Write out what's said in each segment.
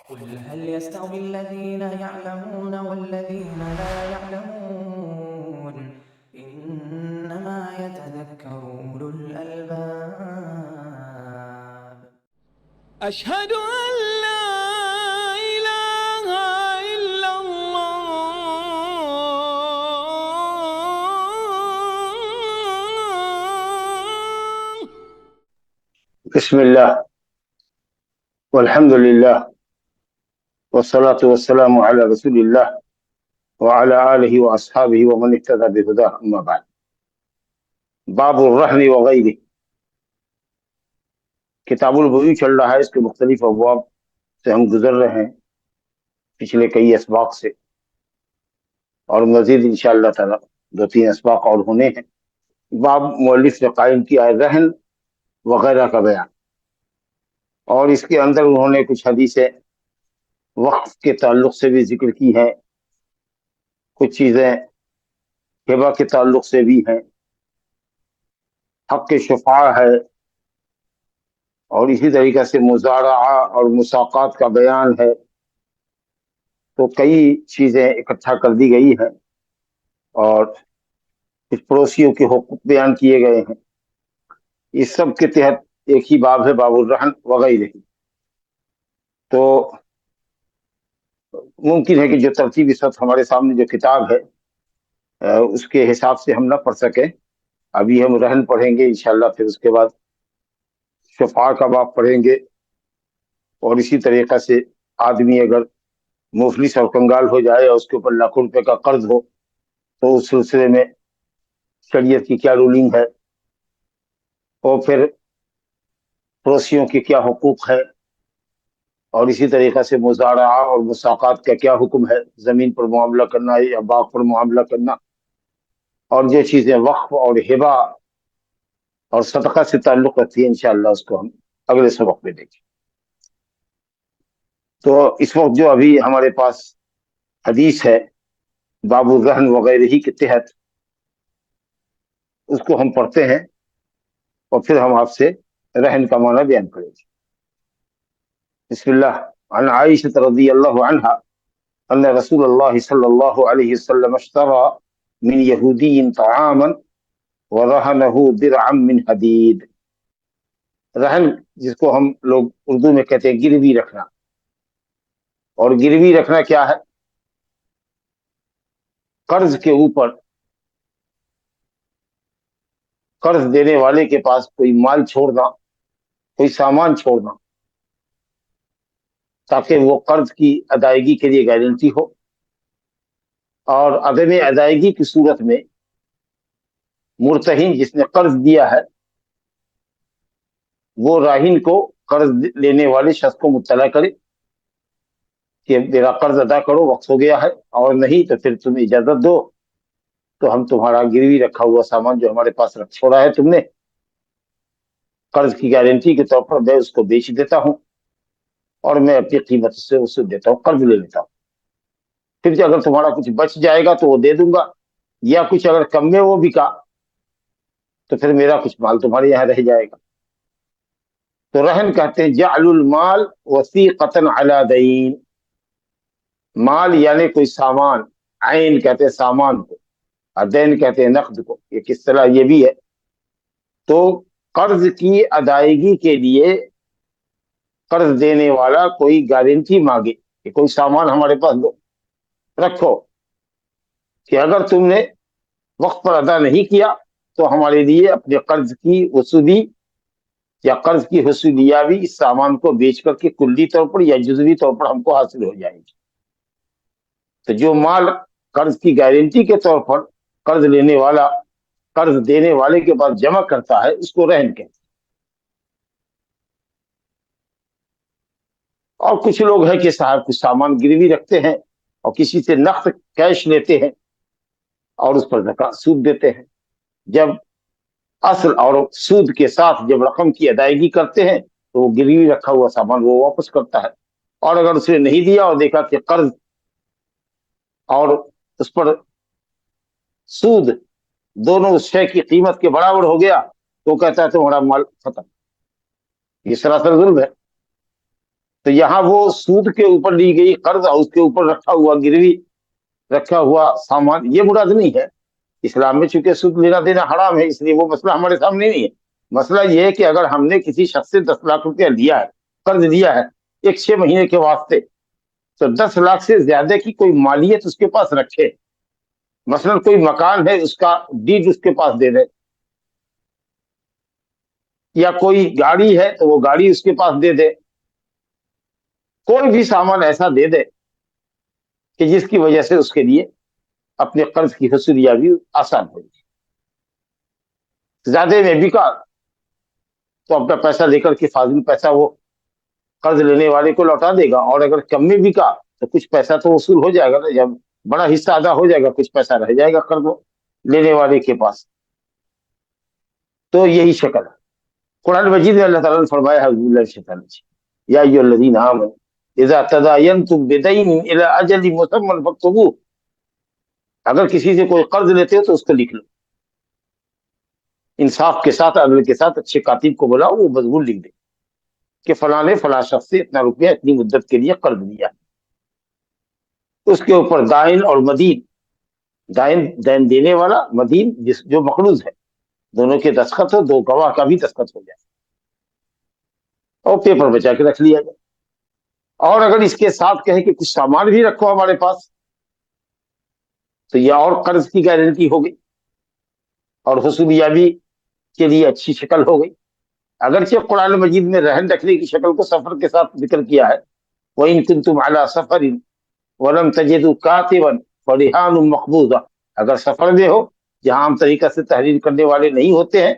قل هل يستوي الذين يعلمون والذين لا يعلمون إنما يتذكر أولو الألباب. أشهد أن لا إله إلا الله. بسم الله والحمد لله والصلاة والسلام على رسول الله وعلى آله وأصحابه ومن اهتدى بهداه أما بعد. باب الرهن وغیرہ، کتاب البیوع چل رہا ہے، اس کے مختلف ابواب سے ہم گزر رہے ہیں پچھلے کئی اسباق سے، اور مزید انشاءاللہ تعالی 2-3 اسباق اور ہونے ہیں۔ باب مؤلف نے قائم کیا ہے رہن وغیرہ کا بیان، اور اس کے اندر انہوں نے کچھ حدیثیں وقف کے تعلق سے بھی ذکر کی ہیں، کچھ چیزیں ہبہ کے تعلق سے بھی ہیں، حق شفاعہ ہے، اور اسی طریقے سے مزارعہ اور مساقات کا بیان ہے۔ تو کئی چیزیں اکٹھا کر دی گئی ہیں، اور کچھ پڑوسیوں کے حقوق بیان کیے گئے ہیں۔ اس سب کے تحت ایک ہی باب ہے، باب الرہن وغیرہ۔ تو ممکن ہے کہ جو ترتیب اس وقت ہمارے سامنے جو کتاب ہے اس کے حساب سے ہم نہ پڑھ سکیں۔ ابھی ہم رہن پڑھیں گے انشاءاللہ، پھر اس کے بعد شفاعہ کا باب پڑھیں گے، اور اسی طریقے سے آدمی اگر مفلس اور کنگال ہو جائے اور اس کے اوپر لاکھوں روپے کا قرض ہو تو اس سلسلے میں شریعت کی کیا رولنگ ہے، اور پھر پڑوسیوں کے کیا حقوق ہے، اور اسی طریقے سے مزارعہ اور مساقات کا کیا حکم ہے، زمین پر معاملہ کرنا یا باغ پر معاملہ کرنا، اور جو چیزیں وقف اور ہبہ اور صدقہ سے تعلق رکھتی ہیں انشاءاللہ اس کو ہم اگلے سبق میں دیکھیں۔ تو اس وقت جو ابھی ہمارے پاس حدیث ہے باب الرہن وغیرہ ہی کے تحت، اس کو ہم پڑھتے ہیں اور پھر ہم آپ سے رہن کا معنی بیان کریں گے۔ بسم اللہ۔ عن عائشہ رضی اللہ عنہا ان رسول اللہ صلی اللہ علیہ وسلم اشترى من یہودی طعاما ورہنہ درعا من حدید۔ رہن جس کو ہم لوگ اردو میں کہتے ہیں گروی رکھنا، اور گروی رکھنا کیا ہے؟ قرض کے اوپر قرض دینے والے کے پاس کوئی مال چھوڑنا، کوئی سامان چھوڑنا، تاکہ وہ قرض کی ادائیگی کے لیے گارنٹی ہو، اور عدم ادائیگی کی صورت میں مرتہن جس نے قرض دیا ہے وہ راہن کو قرض لینے والے شخص کو مطلع کرے کہ میرا قرض ادا کرو، وقت ہو گیا ہے، اور نہیں تو پھر تم اجازت دو تو ہم تمہارا گروی رکھا ہوا سامان جو ہمارے پاس رکھ چھوڑا ہے تم نے، قرض کی گارنٹی کے طور پر میں اس کو بیچ دیتا ہوں، اور میں اپنی قیمت سے اسے دیتا ہوں، قرض لے لیتا ہوں، پھر اگر تمہارا کچھ بچ جائے گا تو وہ دے دوں گا، یا کچھ اگر کم میں وہ بکا تو پھر میرا کچھ مال تمہارے یہاں رہ جائے گا۔ تو رہن کہتے ہیں جعل المال وثیقۃ علی دین، مال یعنی کوئی سامان، عین کہتے ہیں سامان کو، اور دین کہتے ہیں نقد کو، یہ کس طرح یہ بھی ہے۔ تو قرض کی ادائیگی کے لیے قرض دینے والا کوئی گارنٹی مانگے کہ کوئی سامان ہمارے پاس دو، رکھو، کہ اگر تم نے وقت پر ادا نہیں کیا تو ہمارے لیے اپنے قرض کی وصولی یا قرض کی حصولیابی اس سامان کو بیچ کر کے کلی طور پر یا جزوی طور پر ہم کو حاصل ہو جائے گی۔ تو جو مال قرض کی گارنٹی کے طور پر قرض لینے والا قرض دینے والے کے پاس جمع کرتا ہے اس کو رہن کہتے ہیں۔ اور کچھ لوگ ہیں کہ صاحب کچھ سامان گروی رکھتے ہیں اور کسی سے نقد کیش لیتے ہیں اور اس پر زکات سود دیتے ہیں، جب اصل اور سود کے ساتھ جب رقم کی ادائیگی کرتے ہیں تو وہ گروی رکھا ہوا سامان وہ واپس کرتا ہے، اور اگر اس نے نہیں دیا اور دیکھا کہ قرض اور اس پر سود دونوں اس شے کی قیمت کے برابر ہو گیا تو کہتا ہے تمہارا مال ختم۔ یہ سراسر ظلم ہے، تو یہاں وہ سود کے اوپر لی گئی قرض اور اس کے اوپر رکھا ہوا گروی رکھا ہوا سامان یہ مراد نہیں ہے. اسلام میں چونکہ سود لینا دینا حرام ہے اس لیے وہ مسئلہ ہمارے سامنے نہیں ہے. مسئلہ یہ ہے کہ اگر ہم نے کسی شخص سے 10 لاکھ روپیہ لیا ہے قرض لیا ہے ایک 6 مہینے کے واسطے تو 10 لاکھ سے زیادہ کی کوئی مالیت اس کے پاس رکھے. مثلا کوئی مکان ہے اس کا ڈیڈ اس کے پاس دے دے یا کوئی گاڑی ہے تو وہ گاڑی اس کے پاس دے دے. کوئی بھی سامان ایسا دے دے کہ جس کی وجہ سے اس کے لیے اپنے قرض کی حصولیابی آسان ہو جائے. زیادہ میں بکا تو اپنا پیسہ لے کر کے فاضل پیسہ وہ قرض لینے والے کو لوٹا دے گا, اور اگر کم میں بکا تو کچھ پیسہ تو وصول ہو جائے گا نا, جب بڑا حصہ ادا ہو جائے گا کچھ پیسہ رہ جائے گا قرض لینے والے کے پاس. تو یہی شکل ہے. قرآن مجید میں اللہ تعالیٰ نے فرمایا ہے حضور اللہ شیطان یا ایھا الذین آمنوا اذا تداینتم بدین الی اجل مسمى فاکتبوہ, اگر کسی سے کوئی قرض لیتے ہو تو اس کو لکھ لو. انصاف کے ساتھ عدل کے ساتھ اچھے کاتب کو بلاؤ وہ مضمون لکھ دے کہ فلاں نے فلاں شخص سے اتنا روپیہ اتنی مدت کے لیے قرض دیا. اس کے اوپر دائن اور مدین, دین دینے والا, مدین جو مقروض ہے, دونوں کے دستخط ہو, 2 گواہ کا بھی دستخط ہو جائے اور پیپر بچا کے رکھ لیا جائے. اور اگر اس کے ساتھ کہے کہ کچھ سامان بھی رکھو ہمارے پاس تو یہ اور قرض کی گارنٹی ہو گئی اور حصولیابی کے لیے اچھی شکل ہو گئی. اگرچہ قرآن مجید میں رہن رکھنے کی شکل کو سفر کے ساتھ ذکر کیا ہے, وَإِن كُنتُمْ عَلَىٰ سَفَرٍ وَلَمْ تَجِدُوا كَاتِبًا فَرِهَانٌ مَّقْبُوضَةٌ, اگر سفر میں ہو جہاں عام طریقہ سے تحریر کرنے والے نہیں ہوتے ہیں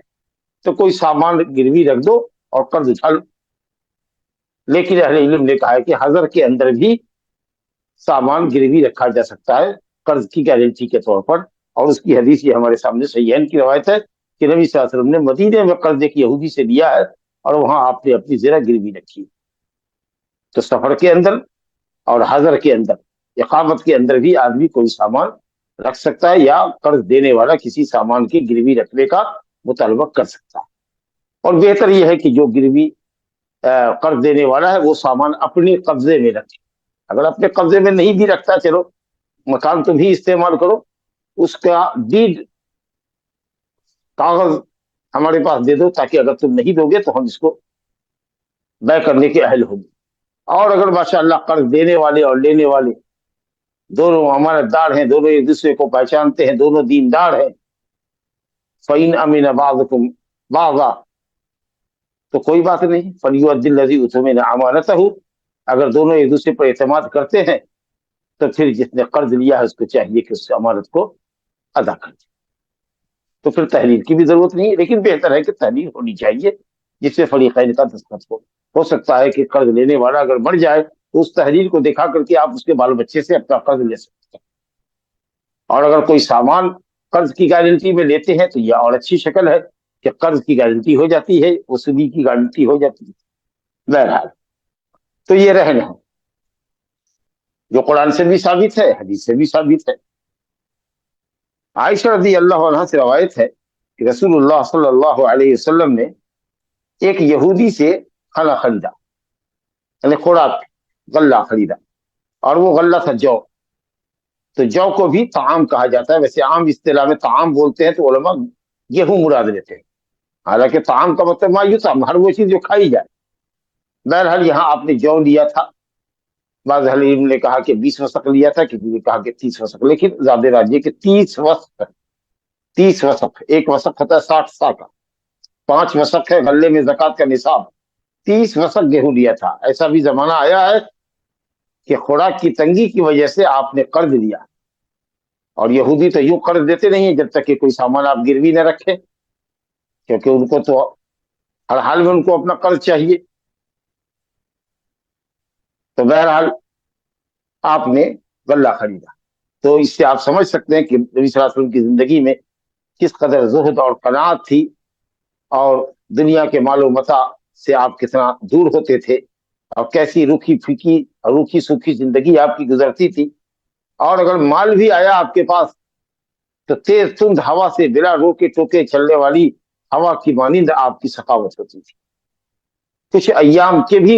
تو کوئی سامان گروی رکھ دو اور قرض اٹھا لو. لیکن اہل علم نے کہا ہے کہ حضر کے اندر بھی سامان گروی رکھا جا سکتا ہے قرض کی گارنٹی کے طور پر, اور اس کی حدیث یہ ہمارے سامنے صحیحین کی روایت ہے کہ نبی صلی اللہ علیہ وسلم نے مدینے میں قرض ایک یہودی سے لیا ہے اور وہاں آپ نے اپنی زرہ گروی رکھی. تو سفر کے اندر اور حضر کے اندر, اقامت کے اندر بھی آدمی کوئی سامان رکھ سکتا ہے یا قرض دینے والا کسی سامان کی گروی رکھنے کا مطالبہ کر سکتا ہے. اور بہتر یہ ہے کہ جو گروی قرض دینے والا ہے وہ سامان اپنے قبضے میں رکھے. اگر اپنے قبضے میں نہیں بھی رکھتا چلو مکان تو بھی استعمال کرو, اس کا ڈیڈ کاغذ ہمارے پاس دے دو تاکہ اگر تم نہیں دو گے تو ہم اس کو بے کرنے کے اہل ہوں گے. اور اگر ماشاءاللہ قرض دینے والے اور لینے والے دونوں امانت دار ہیں, دونوں ایک دوسرے کو پہچانتے ہیں, دونوں دیندار ہیں, فَإِنْ أَمِنَ بَعْضُكُمْ بَعْضًا, تو کوئی بات نہیں, فَلْيُؤَدِّ الَّذِي اؤْتُمِنَ أَمَانَتَهُ, اگر دونوں ایک دوسرے پر اعتماد کرتے ہیں تو پھر جس نے قرض لیا ہے اس کو چاہیے کہ اس امانت کو ادا کر دے. تو پھر تحریر کی بھی ضرورت نہیں ہے, لیکن بہتر ہے کہ تحریر ہونی چاہیے جس سے فریقین کا دستخط ہو سکتا ہے کہ قرض لینے والا اگر مر جائے تو اس تحریر کو دکھا کر کے آپ اس کے بال بچے سے اپنا قرض لے سکتے ہیں. اور اگر کوئی سامان قرض کی گارنٹی میں لیتے ہیں تو یہ اور اچھی شکل ہے کہ قرض کی گارنٹی ہو جاتی ہے, وصولی کی گارنٹی ہو جاتی ہے. بہرحال تو یہ رہن ہے جو قرآن سے بھی ثابت ہے, حدیث سے بھی ثابت ہے. عائشہ رضی اللہ عنہا سے روایت ہے کہ رسول اللہ صلی اللہ علیہ وسلم نے ایک یہودی سے کھانا خریدا, یعنی خوراک غلہ خریدا, اور وہ غلہ تھا جو. تو جو کو بھی طعام کہا جاتا ہے, ویسے عام اصطلاح میں طعام بولتے ہیں تو علماء گیہوں مراد لیتے ہیں, حالانکہ طعام کا مطلب ما یطعم, ہر وہ چیز جو کھائی جائے. بہرحال یہاں آپ نے جو لیا تھا, بعض اہل علم نے کہا کہ 20 وسق لیا تھا, کسی نے کہا کہ 30 وسق, لیکن زیادہ راجح کہ 30 وسق. 30 وسق, ایک وسق ہوتا ہے 60 سا کا, 5 وسق ہے غلے میں زکوٰۃ کا نصاب. 30 وسق گیہوں لیا تھا. ایسا بھی زمانہ آیا ہے کہ خوراک کی تنگی کی وجہ سے آپ نے قرض لیا, اور یہودی تو یوں قرض دیتے نہیں ہیں جب تک کہ کوئی سامان آپ گروی نہ رکھے, کیونکہ ان کو تو ہر حال میں ان کو اپنا قرض چاہیے. تو بہرحال آپ نے غلہ خریدا. تو اس سے آپ سمجھ سکتے ہیں کہ نبی صلی اللہ علیہ وسلم کی زندگی میں کس قدر زہد اور قناعت تھی, اور دنیا کے مال و متاع سے آپ کتنا دور ہوتے تھے, اور کیسی روکھی پھیکی اور روکھی سوکھی زندگی آپ کی گزرتی تھی. اور اگر مال بھی آیا آپ کے پاس تو تیز تند ہوا سے بلا روکے ٹوکے چلنے والی ہوا کی مانند آپ کی سخاوت ہوتی تھی. کچھ ایام کے بھی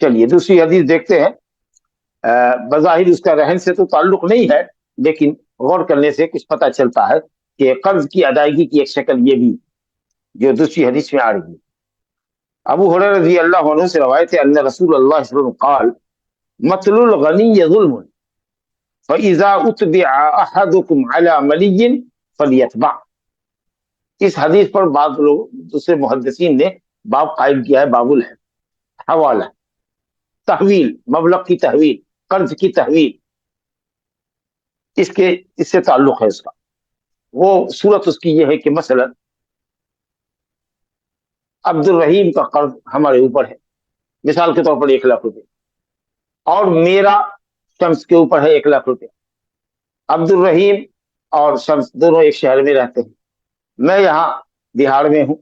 چلیے دوسری حدیث دیکھتے ہیں. بظاہر اس کا رہن سے تو تعلق نہیں ہے، لیکن غور کرنے سے کچھ پتہ چلتا ہے کہ قرض کی ادائیگی کی ایک شکل یہ بھی جو دوسری حدیث میں آ رہی ہے. ابو ہریرہ رضی اللہ عنہ سے روایت ہے ان رسول اللہ صلی اللہ علیہ وسلم قال مطل الغنی ظلم فَإِذَا أُتْبِعَ أَحَدُكُمْ عَلَى مَلِيٍّ فَلْيَتْبَعْ. اس حدیث پر بعض لوگ دوسرے محدثین نے باب قائم کیا ہے، باب الحوالہ، تحویل، مبلغ کی تحویل، قرض کی تحویل، اس سے تعلق ہے اس کا. وہ صورت اس کی یہ ہے کہ مثلا عبد الرحیم کا قرض ہمارے اوپر ہے، مثال کے طور پر 1,00,000 روپے، اور میرا شمس کے اوپر ہے 1,00,000 روپے. عبد الرحیم اور شمس دونوں ایک شہر میں رہتے ہیں، میں یہاں بہار میں ہوں،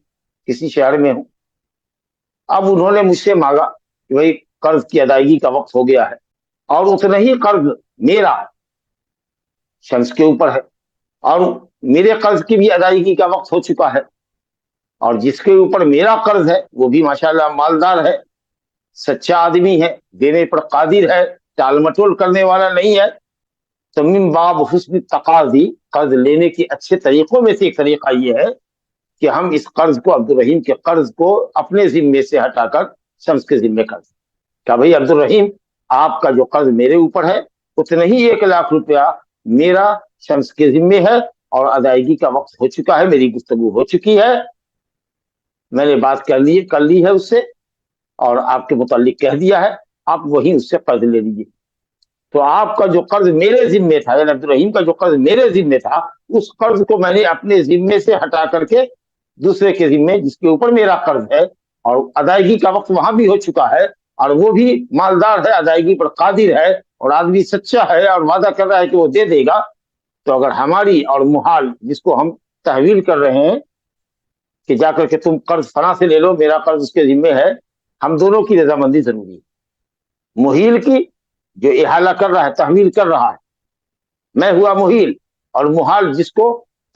کسی شہر میں ہوں. اب انہوں نے مجھ سے مانگا کہ بھائی قرض کی ادائیگی کا وقت ہو گیا ہے، اور اتنا ہی قرض میرا شمس کے اوپر ہے، اور میرے قرض کی بھی ادائیگی کا وقت ہو چکا ہے، اور جس کے اوپر میرا قرض ہے وہ بھی ماشاءاللہ مالدار ہے، سچا آدمی ہے، دینے پر قادر ہے، ٹال مٹول کرنے والا نہیں ہے. تو من باب حسن تقاضی، قرض لینے کے اچھے طریقوں میں سے ایک طریقہ یہ ہے کہ ہم اس قرض کو، عبد الرحیم کے قرض کو اپنے ذمے سے ہٹا کر شمس کے ذمے کر دیں. کہ بھائی عبد الرحیم، آپ کا جو قرض میرے اوپر ہے اتنا ہی 1,00,000 روپیہ میرا شمس کے ذمے ہے، اور ادائیگی کا وقت ہو چکا ہے، میری گفتگو ہو چکی ہے، میں نے بات کر لی ہے اس سے، اور آپ کے متعلق کہہ دیا ہے، آپ وہی اس سے قرض لے لیجیے. تو آپ کا جو قرض میرے ذمے تھا، یعنی عبد الرحیم کا جو قرض میرے ذمے تھا، اس قرض کو میں نے اپنے ذمے سے ہٹا کر کے دوسرے کے ذمے، جس کے اوپر میرا قرض ہے، اور ادائیگی کا وقت وہاں بھی ہو چکا ہے، اور وہ بھی مالدار ہے، ادائیگی پر قادر ہے، اور آدمی سچا ہے اور وعدہ کر رہا ہے کہ وہ دے دے گا. تو اگر ہماری اور محال، جس کو ہم تحویل کر رہے ہیں کہ جا کر کے تم قرض فلاں سے لے لو، میرا قرض اس کے ذمے ہے، ہم دونوں کی رضامندی ضروری ہے. محیل کی، جو احالہ کر رہا ہے، تحویل کر رہا ہے، میں ہوا محیل، اور محال جس کو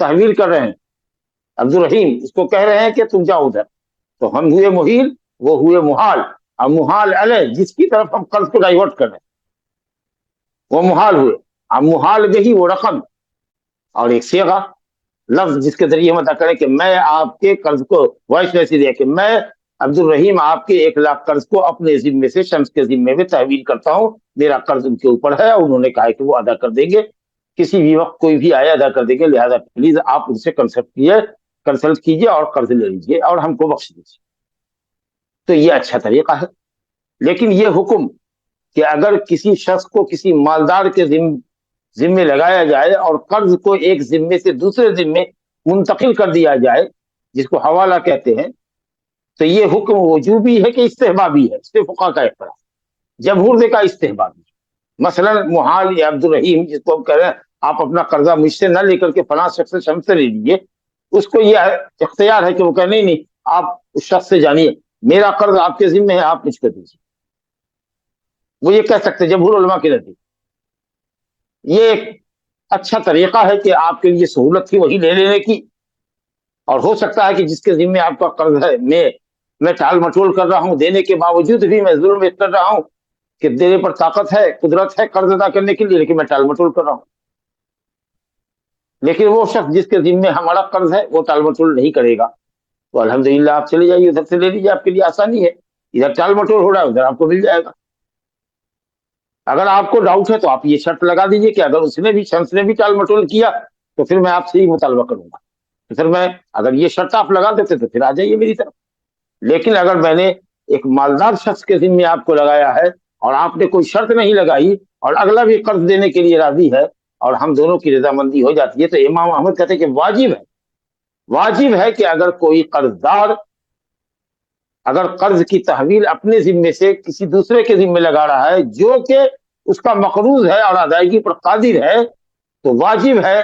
تحویل کر رہے ہیں عبد الرحیم، اس کو کہہ رہے ہیں کہ تم جاؤ ادھر، تو ہم ہوئے محیل، وہ ہوئے محال. اور محال علیہ، جس کی طرف ہم قرض کو ڈائیورٹ کر رہے ہیں، وہ محال ہوئے. اب محال میں ہی وہ رقم اور ایک صیغہ، لفظ جس کے ذریعے ہم ادا کریں کہ میں آپ کے قرض کو، وائس ایسی دیا کہ میں عبد الرحیم آپ کے 1,00,000 قرض کو اپنے ذمے سے شمس کے ذمے میں تحویل کرتا ہوں، میرا قرض ان کے اوپر ہے، اور انہوں نے کہا کہ وہ ادا کر دیں گے، کسی بھی وقت کوئی بھی آیا ادا کر دیں گے، لہذا پلیز آپ ان سے کنسلٹ کیجیے اور قرض لے لیجیے اور ہم کو بخش دیجیے. تو یہ اچھا طریقہ ہے. لیکن یہ حکم کہ اگر کسی شخص کو کسی مالدار کے ذمے لگایا جائے اور قرض کو ایک ذمے سے دوسرے ذمے منتقل کر دیا جائے، جس کو حوالہ کہتے ہیں، تو یہ حکم وجوبی ہے کہ استحبابی ہے؟ اس پہ فقہا کا اختلاف. جمہور نے کہا استحبابی. مثلا محال یا عبد الرحیم، جس کو ہم کہہ رہے ہیں آپ اپنا قرضہ مجھ سے نہ لے کر کے فلاں شخص سے، شمس سے لے لیجیے، اس کو یہ اختیار ہے کہ وہ کہ نہیں، آپ اس شخص سے جانیے، میرا قرض آپ کے ذمے ہے، آپ مجھ کو دیجیے. وہ یہ کہہ سکتے، جمہور علماء کے نزدیک یہ ایک اچھا طریقہ ہے کہ آپ کے لیے سہولت تھی وہی لے لینے کی. اور ہو سکتا ہے کہ جس کے ذمے آپ کا قرض ہے، میں ٹال مٹول کر رہا ہوں، دینے کے باوجود بھی میں ظلم کر رہا ہوں کہ دینے پر طاقت ہے، قدرت ہے قرض ادا کرنے کے لیے، لیکن میں ٹال مٹول کر رہا ہوں. لیکن وہ شخص جس کے ذمے ہمارا قرض ہے وہ ٹال مٹول نہیں کرے گا، تو الحمدللہ آپ چلے جائیے، ادھر سے لے لیجیے، آپ کے لیے آسانی ہے. ادھر ٹال مٹول ہو رہا ہے، ادھر آپ کو مل جائے گا. اگر آپ کو ڈاؤٹ ہے تو آپ یہ شرط لگا دیجیے کہ اگر اس نے بھی، شمس نے بھی ٹال مٹول کیا تو پھر میں آپ سے ہی مطالبہ کروں گا. تو پھر میں، اگر یہ شرط آپ لگا دیتے تو پھر آ جائیے میری طرف. لیکن اگر میں نے ایک مالدار شخص کے ذمے آپ کو لگایا ہے اور آپ نے کوئی شرط نہیں لگائی، اور اگلا بھی قرض دینے کے لیے راضی ہے اور ہم دونوں کی رضامندی ہو جاتی ہے، تو امام احمد کہتے ہیں کہ واجب ہے کہ اگر کوئی قرضدار اگر قرض کی تحویل اپنے ذمے سے کسی دوسرے کے ذمے لگا رہا ہے جو کہ اس کا مقروض ہے اور ادائیگی پر قادر ہے، تو واجب ہے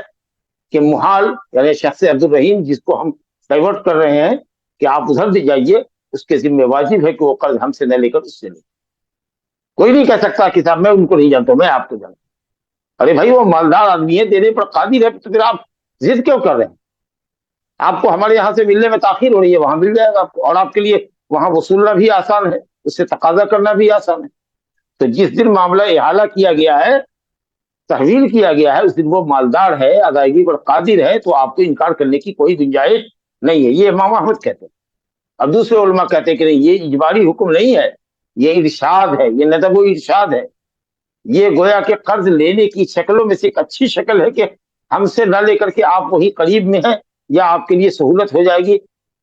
کہ محال، یعنی شخص عبد الرحیم جس کو ہم ڈائیورٹ کر رہے ہیں، کہ آپ ادھر دے جائیے، اس کے ذمہ واجب ہے کہ وہ قرض ہم سے نہ لے کر اس سے لے. کوئی نہیں کہہ سکتا کہ صاحب میں ان کو نہیں جانتا، میں آپ کو جانتا. ارے بھائی وہ مالدار آدمی ہے، دینے پر قادر ہے، تو پھر آپ ضد کیوں کر رہے ہیں؟ آپ کو ہمارے یہاں سے ملنے میں تاخیر ہو رہی ہے، وہاں مل جائے گا آپ کو، اور آپ کے لیے وہاں وصولنا بھی آسان ہے. اس سے تقاضا کرنا بھی آسان ہے. تو جس دن معاملہ احالہ کیا گیا ہے، تحویل کیا گیا ہے، اس دن وہ مالدار ہے، ادائیگی پر قادر ہے، تو آپ کو انکار کرنے کی کوئی گنجائش نہیں ہے. یہ امام احمد کہتے ہیں. اب دوسرے علماء کہتے ہیں کہ نہیں، یہ اجباری حکم نہیں ہے، یہ ارشاد ہے، یہ ندب و ارشاد ہے. یہ گویا کہ قرض لینے کی شکلوں میں سے ایک اچھی شکل ہے کہ ہم سے نہ لے کر کے آپ وہی قریب میں ہیں، یا آپ کے لیے سہولت ہو جائے گی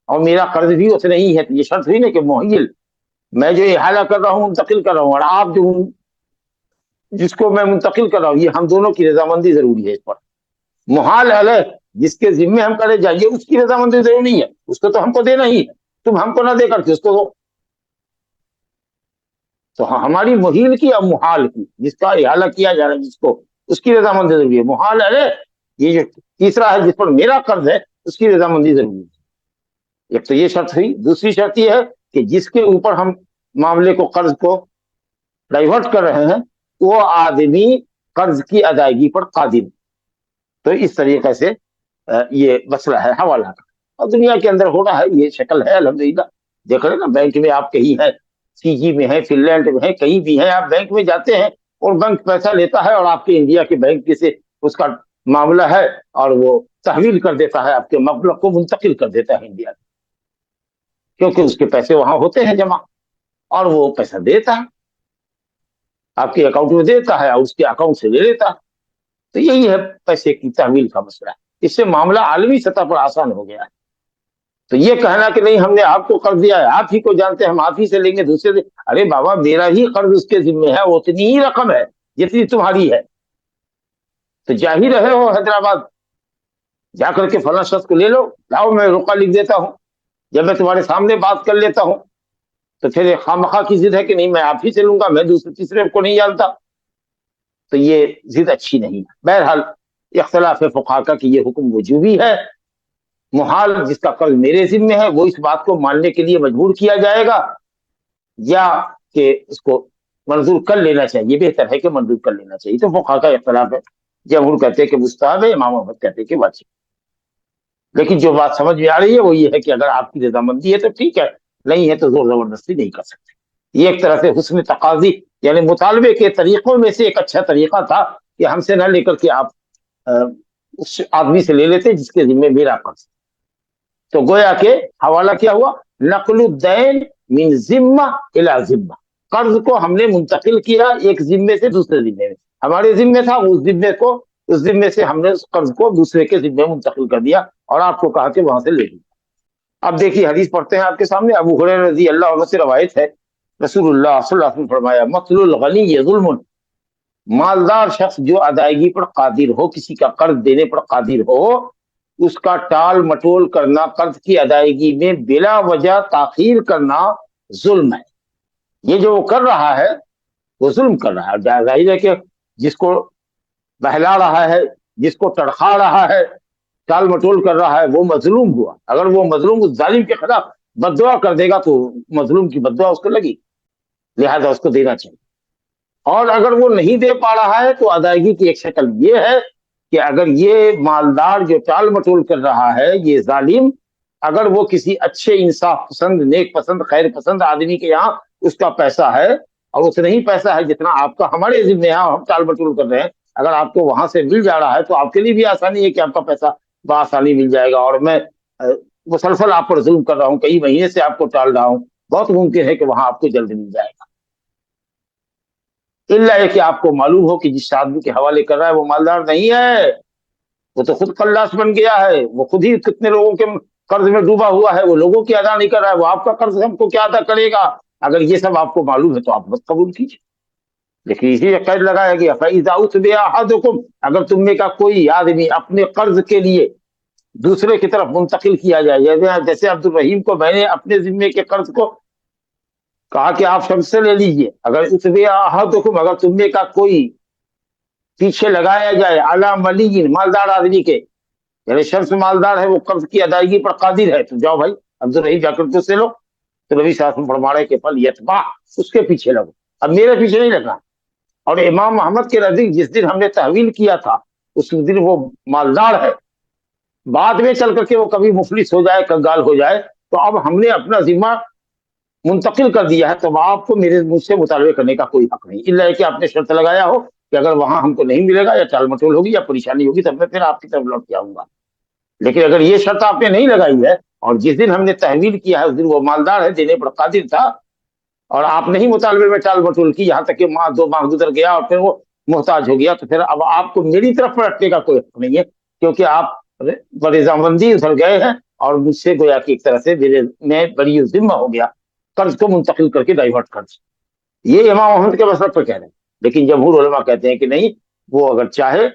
اور میرا قرض بھی اتنا ہی ہے. یہ شرط ہوئی نا کہ مہیل، میں جو احالہ کر رہا ہوں، منتقل کر رہا ہوں، اور آپ جو جس کو میں منتقل کر رہا ہوں، یہ ہم دونوں کی رضامندی ضروری ہے. اس پر محال علیہ جس کے ذمے ہم کرے جائیے، اس کی رضامندی ضروری نہیں ہے. اس کو تو ہم کو دینا ہی ہے، تم ہم کو نہ دے کر کے اس کو دو. تو ہماری محیل کی اور محال کی، جس کا احالہ کیا جا رہا ہے جس کو، اس کی رضامندی ضروری ہے. محال علیہ یہ جو تیسرا ہے جس پر میرا قرض ہے، اس کی رضامندی ضروری ہے. ایک تو یہ شرط ہوئی. دوسری شرط یہ ہے کہ جس کے اوپر ہم معاملے کو، قرض کو ڈائیورٹ کر رہے ہیں، وہ آدمی قرض کی ادائیگی پر قادر. تو اس طریقے سے یہ مسئلہ ہے حوالہ کا، اور دنیا کے اندر ہو رہا ہے، یہ شکل ہے الحمدللہ. دیکھ رہے نا، بینک میں آپ کہیں ہیں، سی جی میں ہیں، فن لینڈ میں ہیں، کہیں بھی ہیں، آپ بینک میں جاتے ہیں اور بینک پیسہ لیتا ہے، اور آپ کے انڈیا کے بینک سے اس کا معاملہ ہے، اور وہ تحویل کر دیتا ہے، آپ کے مبلغ کو منتقل کر دیتا ہے انڈیا میں، کیونکہ اس کے پیسے وہاں ہوتے ہیں جمع، اور وہ پیسہ دیتا ہے آپ کے اکاؤنٹ میں، دیتا ہے اور اس کے اکاؤنٹ سے لے لیتا ہے. تو یہی ہے پیسے کی تحویل کا مسئلہ. اس سے معاملہ عالمی سطح پر آسان ہو گیا ہے. تو یہ کہنا کہ نہیں ہم نے آپ کو قرض دیا ہے، آپ ہی کو جانتے ہیں، ہم آپ ہی سے لیں گے، دوسرے سے، ارے بابا میرا ہی قرض اس کے ذمے ہے، وہ اتنی ہی رقم ہے جتنی تمہاری ہے. تو جا ہی رہے ہو حیدرآباد، جا کر کے فلاں شخص کو لے لو، لاؤ میں رقع لکھ دیتا ہوں. جب میں تمہارے سامنے بات کر لیتا ہوں تو پھر خواہ کی ضد ہے کہ نہیں میں آپ ہی سے لوں گا، میں دوسرے تیسرے کو نہیں جانتا. تو یہ ضد اچھی نہیں ہے. بہرحال اختلاف فقہا کا کہ یہ حکم وجوبی ہے. محال جس کا قرض میرے ذمے ہے، وہ اس بات کو ماننے کے لیے مجبور کیا جائے گا، یا کہ اس کو منظور کر لینا چاہیے. بہتر ہے کہ منظور کر لینا چاہیے. تو فقہا کا اختلاف ہے. جمہور کہتے ہیں کہ مستحب ہے، امام احمد کہتے ہیں کہ واجب. لیکن جو بات سمجھ میں آ رہی ہے وہ یہ ہے کہ اگر آپ کی رضامندی ہے تو ٹھیک ہے، نہیں ہے تو زور زبردستی نہیں کر سکتے. یہ ایک طرح سے حسن تقاضی، یعنی مطالبے کے طریقوں میں سے ایک اچھا طریقہ تھا کہ ہم سے نہ لے کر کے آپ اس آدمی سے لے لیتے جس کے ذمہ میرا قرض. تو گویا کہ حوالہ کیا ہوا، نقل الدین من ذمہ الی ذمہ. قرض کو ہم نے منتقل کیا ایک ذمے سے دوسرے ذمے میں. ہمارے ذمے تھا، اس ذمے سے ہم نے اس قرض کو دوسرے کے ذمے منتقل کر دیا، اور آپ کو کہا کہ وہاں سے لے لیا. اب دیکھیے حدیث پڑھتے ہیں آپ کے سامنے. ابو ہریرہ رضی اللہ عنہ سے روایت ہے، رسول اللہ صلی اللہ علیہ وسلم فرمایا، مطل الغنی ظلم. مالدار شخص جو ادائیگی پر قادر ہو، کسی کا قرض دینے پر قادر ہو، اس کا ٹال مٹول کرنا، قرض کی ادائیگی میں بلا وجہ تاخیر کرنا ظلم ہے. یہ جو وہ کر رہا ہے وہ ظلم کر رہا ہے. ظاہر ہے کہ جس کو بہلا رہا ہے، جس کو تڑخا رہا ہے، ٹال مٹول کر رہا ہے، وہ مظلوم ہوا. اگر وہ مظلوم اس ظالم کے خلاف بد دعا کر دے گا تو مظلوم کی بد دعا اس کو لگی، لہذا اس کو دینا چاہیے. اور اگر وہ نہیں دے پا رہا ہے تو ادائیگی کی ایک شکل یہ ہے کہ اگر یہ مالدار جو ٹال مٹول کر رہا ہے، یہ ظالم، اگر وہ کسی اچھے انصاف پسند، نیک پسند، خیر پسند آدمی کے یہاں اس کا پیسہ ہے، اور اتنا ہی پیسہ ہے جتنا آپ کا ہمارے ذمہ ہے، ہم ٹال مٹول کر رہے ہیں، اگر آپ کو وہاں سے مل جا رہا ہے تو آپ کے لیے بھی آسانی ہے کہ آپ کا پیسہ بآسانی مل جائے گا. اور میں مسلسل آپ پر ظلم کر رہا ہوں، کئی مہینے سے آپ کو ٹال رہا ہوں، بہت ممکن ہے کہ وہاں آپ کو جلد مل جائے گا. اللہ ہے کہ آپ کو معلوم ہو کہ جس آدمی کے حوالے کر رہا ہے وہ مالدار نہیں ہے، وہ تو خود قلاس بن گیا ہے، وہ خود ہی کتنے لوگوں کے قرض میں ڈوبا ہوا ہے، وہ لوگوں کی ادا نہیں کر رہا ہے، وہ آپ کا قرض ہم کو کیا ادا کرے گا. اگر یہ سب آپ کو معلوم ہے تو آپ مت قبول کیجیے. لیکن اسی قید لگایا گیا، فَإِذَا أُتْبِعَ أَحَدُكُمْ، اگر تم میں کا کوئی آدمی اپنے قرض کے لیے دوسرے کی طرف منتقل کیا جائے، جیسے عبد الرحیم کو میں نے اپنے ذمے کے قرض کو کہا کہ آپ شمس سے لے لیجئے، اگر اتبع احدکم، اگر تم میں کا کوئی پیچھے لگایا جائے، علی ملی، مالدار آدمی کے، یعنی شمس مالدار ہے، وہ قرض کی ادائیگی پر قادر ہے، تو جاؤ بھائی عبد الرحیم جا کر تو سے لو. تو نبی صلی اللہ علیہ وسلم فرما رہے کہ فل یتبع، اس کے پیچھے لگو، اب میرے پیچھے نہیں لگنا. اور امام محمد کے نزدیک جس دن ہم نے تحویل کیا تھا اس دن وہ مالدار ہے، بعد میں چل کر کے وہ کبھی مفلس ہو جائے، کنگال ہو جائے، تو اب ہم نے اپنا ذمہ منتقل کر دیا ہے تو آپ کو میرے مجھ سے مطالبے کرنے کا کوئی حق نہیں، الا کہ آپ نے شرط لگایا ہو کہ اگر وہاں ہم کو نہیں ملے گا یا ٹال مٹول ہوگی یا پریشانی ہوگی تب میں پھر آپ کی طرف لوٹ کے آؤں گا۔ لیکن اگر یہ شرط آپ نے نہیں لگائی ہے اور جس دن ہم نے تحویل کیا ہے اس دن وہ مالدار ہے، دینے پر قادر تھا، اور آپ نہیں مطالبے میں ٹال مٹول کی، یہاں تک کہ ماہ دو ماہ گزر گیا اور پھر وہ محتاج ہو گیا، تو پھر اب آپ کو میری طرف پلٹنے کا کوئی حق نہیں ہے، کیونکہ آپ برضامندی ادھر گئے ہیں اور مجھ سے گویا کہ ایک طرح سے میں بری ذمہ ہو گیا، قرض کو منتقل کر کے ڈائیورٹ کر دیا۔ یہ امام احمد کے مسلک پر کہہ رہے ہیں، لیکن جمہور علماء کہتے ہیں کہ نہیں، وہ اگر چاہے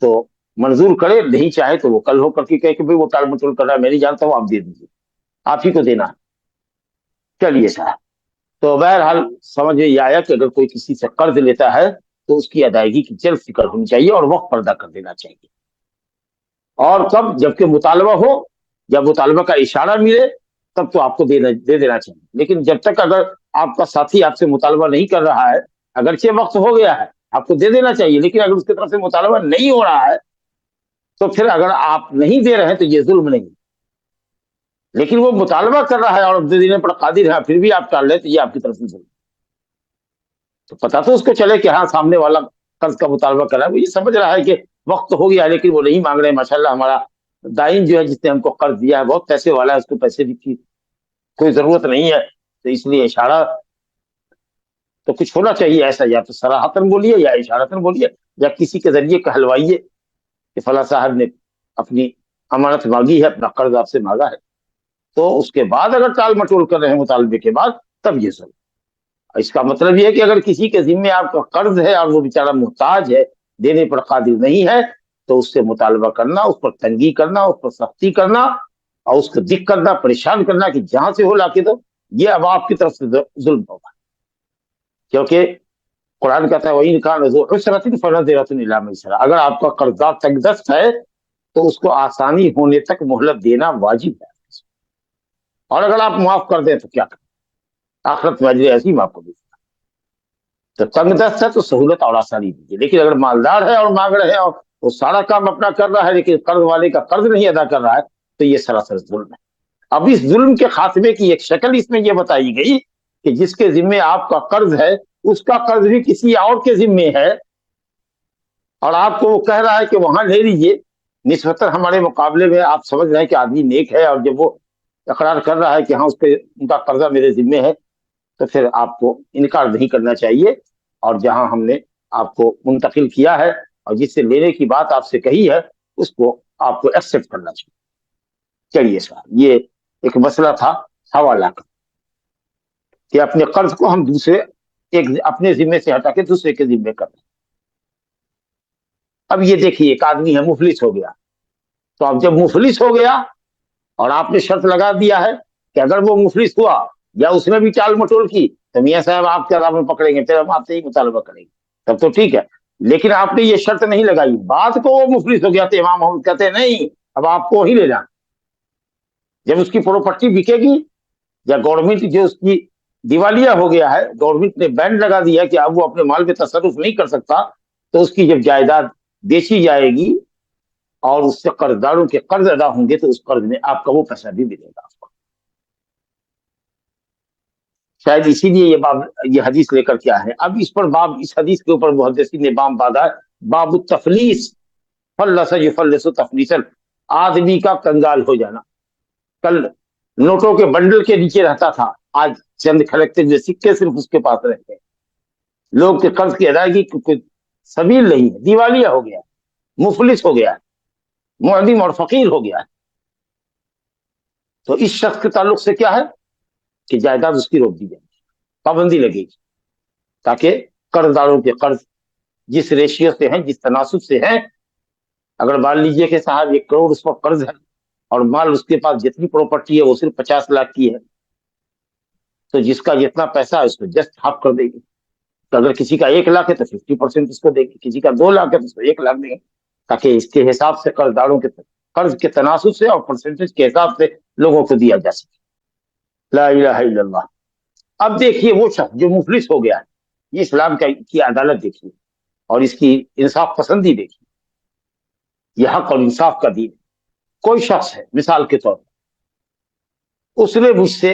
تو منظور کرے، نہیں چاہے تو وہ کل ہو کر کے کہے کہ وہ ٹال مٹول کر رہا ہے، میں نہیں جانتا ہوں، آپ دے دیجیے، آپ ہی کو دینا ہے۔ چلیے صاحب، تو بہرحال سمجھ میں یہ آیا کہ اگر کوئی کسی سے قرض لیتا ہے تو اس کی ادائیگی کی جلد فکر ہونی چاہیے اور وقت پر ادا کر دینا چاہیے، اور کب؟ جبکہ مطالبہ ہو، جب مطالبہ کا اشارہ ملے تب تو آپ کو دے دینا چاہیے، لیکن جب تک اگر آپ کا ساتھی آپ سے مطالبہ نہیں کر رہا ہے، اگرچہ وقت ہو گیا ہے، آپ کو دے دینا چاہیے، لیکن اگر اس کی طرف سے مطالبہ نہیں ہو رہا ہے تو پھر اگر آپ نہیں دے رہے ہیں تو یہ ظلم نہیں، لیکن وہ مطالبہ کر رہا ہے اور دے دینے پر قادر ہے پھر بھی آپ ٹال رہے تو یہ آپ کی طرف سے ظلم۔ تو پتا تو اس کو چلے کہ ہاں سامنے والا قرض کا مطالبہ کر رہا ہے، وہ یہ سمجھ رہا ہے کہ وقت ہو گیا لیکن وہ نہیں مانگ رہے، ماشاءاللہ ہمارا دائن جو ہے جس نے ہم کو قرض دیا ہے بہت پیسے والا ہے، اس کو پیسے کی کوئی ضرورت نہیں ہے، تو اس لیے اشارہ تو کچھ ہونا چاہیے ایسا، یا تو صراحتاً بولیے یا اشارتاً بولیے یا کسی کے ذریعے کہلوائیے کہ فلاں صاحب نے اپنی امانت مانگی ہے، اپنا قرض آپ سے مانگا ہے، تو اس کے بعد اگر ٹال مٹول کر رہے ہیں مطالبے کے بعد تب یہ سب۔ اس کا مطلب یہ ہے کہ اگر کسی کے ذمے آپ کا قرض ہے اور وہ بیچارہ محتاج ہے، دینے پر قادر نہیں ہے، تو اس سے مطالبہ کرنا، اس پر تنگی کرنا، اس پر سختی کرنا اور اس کو دکھ کرنا، پریشان کرنا کہ جہاں سے ہو لا کے دو، یہ اب آپ کی طرف سے ظلم ہوگا، کیونکہ قرآن کہتا ہے وَإِنْ كَانَ ذُو عُسْرَةٍ فَنَظِرَةٌ إِلَىٰ مَيْسَرَةٍ، اگر آپ کا قرضدار تنگ دست ہے تو اس کو آسانی ہونے تک مہلت دینا واجب ہے، اور اگر آپ معاف کر دیں تو کیا کریں، آخرت میں اجر عظیم آپ کو دیتے۔ تو تنگ دست ہے تو سہولت اور آسانی دیجیے، لیکن اگر مالدار ہے اور مانگ رہے ہیں اور وہ سارا کام اپنا کر رہا ہے لیکن قرض والے کا قرض نہیں ادا کر رہا ہے تو یہ سراسر ظلم ہے۔ اب اس ظلم کے خاتمے کی ایک شکل اس میں یہ بتائی گئی کہ جس کے ذمے آپ کا قرض ہے اس کا قرض بھی کسی اور کے ذمے ہے، اور آپ کو وہ کہہ رہا ہے کہ وہاں لے لیجیے، نسبتاً ہمارے مقابلے میں آپ سمجھ رہے ہیں کہ آدمی نیک ہے، اور جب وہ اقرار کر رہا ہے کہ ہاں اس پہ ان کا قرضہ میرے ذمے ہے تو پھر آپ کو انکار نہیں کرنا چاہیے، اور جہاں ہم نے آپ کو منتقل کیا ہے اور جس سے لینے کی بات آپ سے کہی ہے اس کو آپ کو ایکسپٹ کرنا چاہیے۔ چلیے صاحب، یہ ایک مسئلہ تھا حوالہ کا کہ اپنے قرض کو ہم اپنے ذمے سے ہٹا کے دوسرے کے ذمے کر دیں۔ اب یہ دیکھیے ایک آدمی ہے مفلس ہو گیا، تو اب جب مفلس ہو گیا اور آپ نے شرط لگا دیا ہے کہ اگر وہ مفلس ہوا یا اس نے بھی چال مٹول کی تو میاں صاحب آپ کے عذاب میں پکڑیں گے، پھر ہم آپ سے ہی مطالبہ کریں گے، تب تو ٹھیک ہے، لیکن آپ نے یہ شرط نہیں لگائی، بعد کو وہ مفلس ہو گیا تو امام احمد کہتے ہیں نہیں، اب آپ کو ہی لے جانا، جب اس کی پراپرٹی بکے گی یا گورنمنٹ جو اس کی دیوالیہ ہو گیا ہے، گورنمنٹ نے بین لگا دیا کہ اب وہ اپنے مال پہ تصرف نہیں کر سکتا، تو اس کی جب جائیداد بیچی جائے گی اور اس سے قرضداروں کے قرض ادا ہوں گے تو اس قرض میں آپ کا وہ پیسہ بھی ملے گا آپ کو۔ شاید اسی لیے یہ حدیث لے کر کیا ہے، اب اس پر اس حدیث کے اوپر محدثین نے باب باندھا ہے، باب التفلیس، فلس یفلس تفلیسا، آدمی کا کنگال ہو جانا۔ کل نوٹوں کے بنڈل کے نیچے رہتا تھا، آج چند کھڑکتے ہوئے سکے صرف اس کے پاس رہتے ہیں، لوگ کے قرض کی ادائیگی کوئی سبیل نہیں ہے، دیوالیہ ہو گیا، مفلس ہو گیا، معدم اور فقیر ہو گیا۔ تو اس شخص کے تعلق سے کیا ہے کہ جائیداد اس کی روک دی جائے، پابندی لگے گی، تاکہ قرض داروں کے قرض جس ریشیو سے ہیں، جس تناسب سے ہیں، اگر مان لیجئے کہ صاحب 1 کروڑ اس پر قرض ہے اور مال اس کے پاس جتنی پراپرٹی ہے وہ صرف 50 لاکھ کی ہے، تو جس کا جتنا پیسہ ہے اس کو جسٹ ہاف کر دے گی، تو اگر کسی کا 1 لاکھ ہے تو 50% اس کو دے گی، کسی کا 2 لاکھ ہے تو اس کو 1 لاکھ دے گی، تاکہ اس کے حساب سے قرض داروں کے قرض کے تناسب سے اور پرسنٹیج کے حساب سے لوگوں کو دیا جا سکے۔ لا الہ الا اللہ۔ اب دیکھیے وہ شخص جو مفلس ہو گیا ہے، یہ اسلام کی عدالت دیکھیے اور اس کی انصاف پسندی دیکھیے، یہ حق اور انصاف کا دین ہے۔ کوئی شخص ہے مثال کے طور پر، اس نے مجھ سے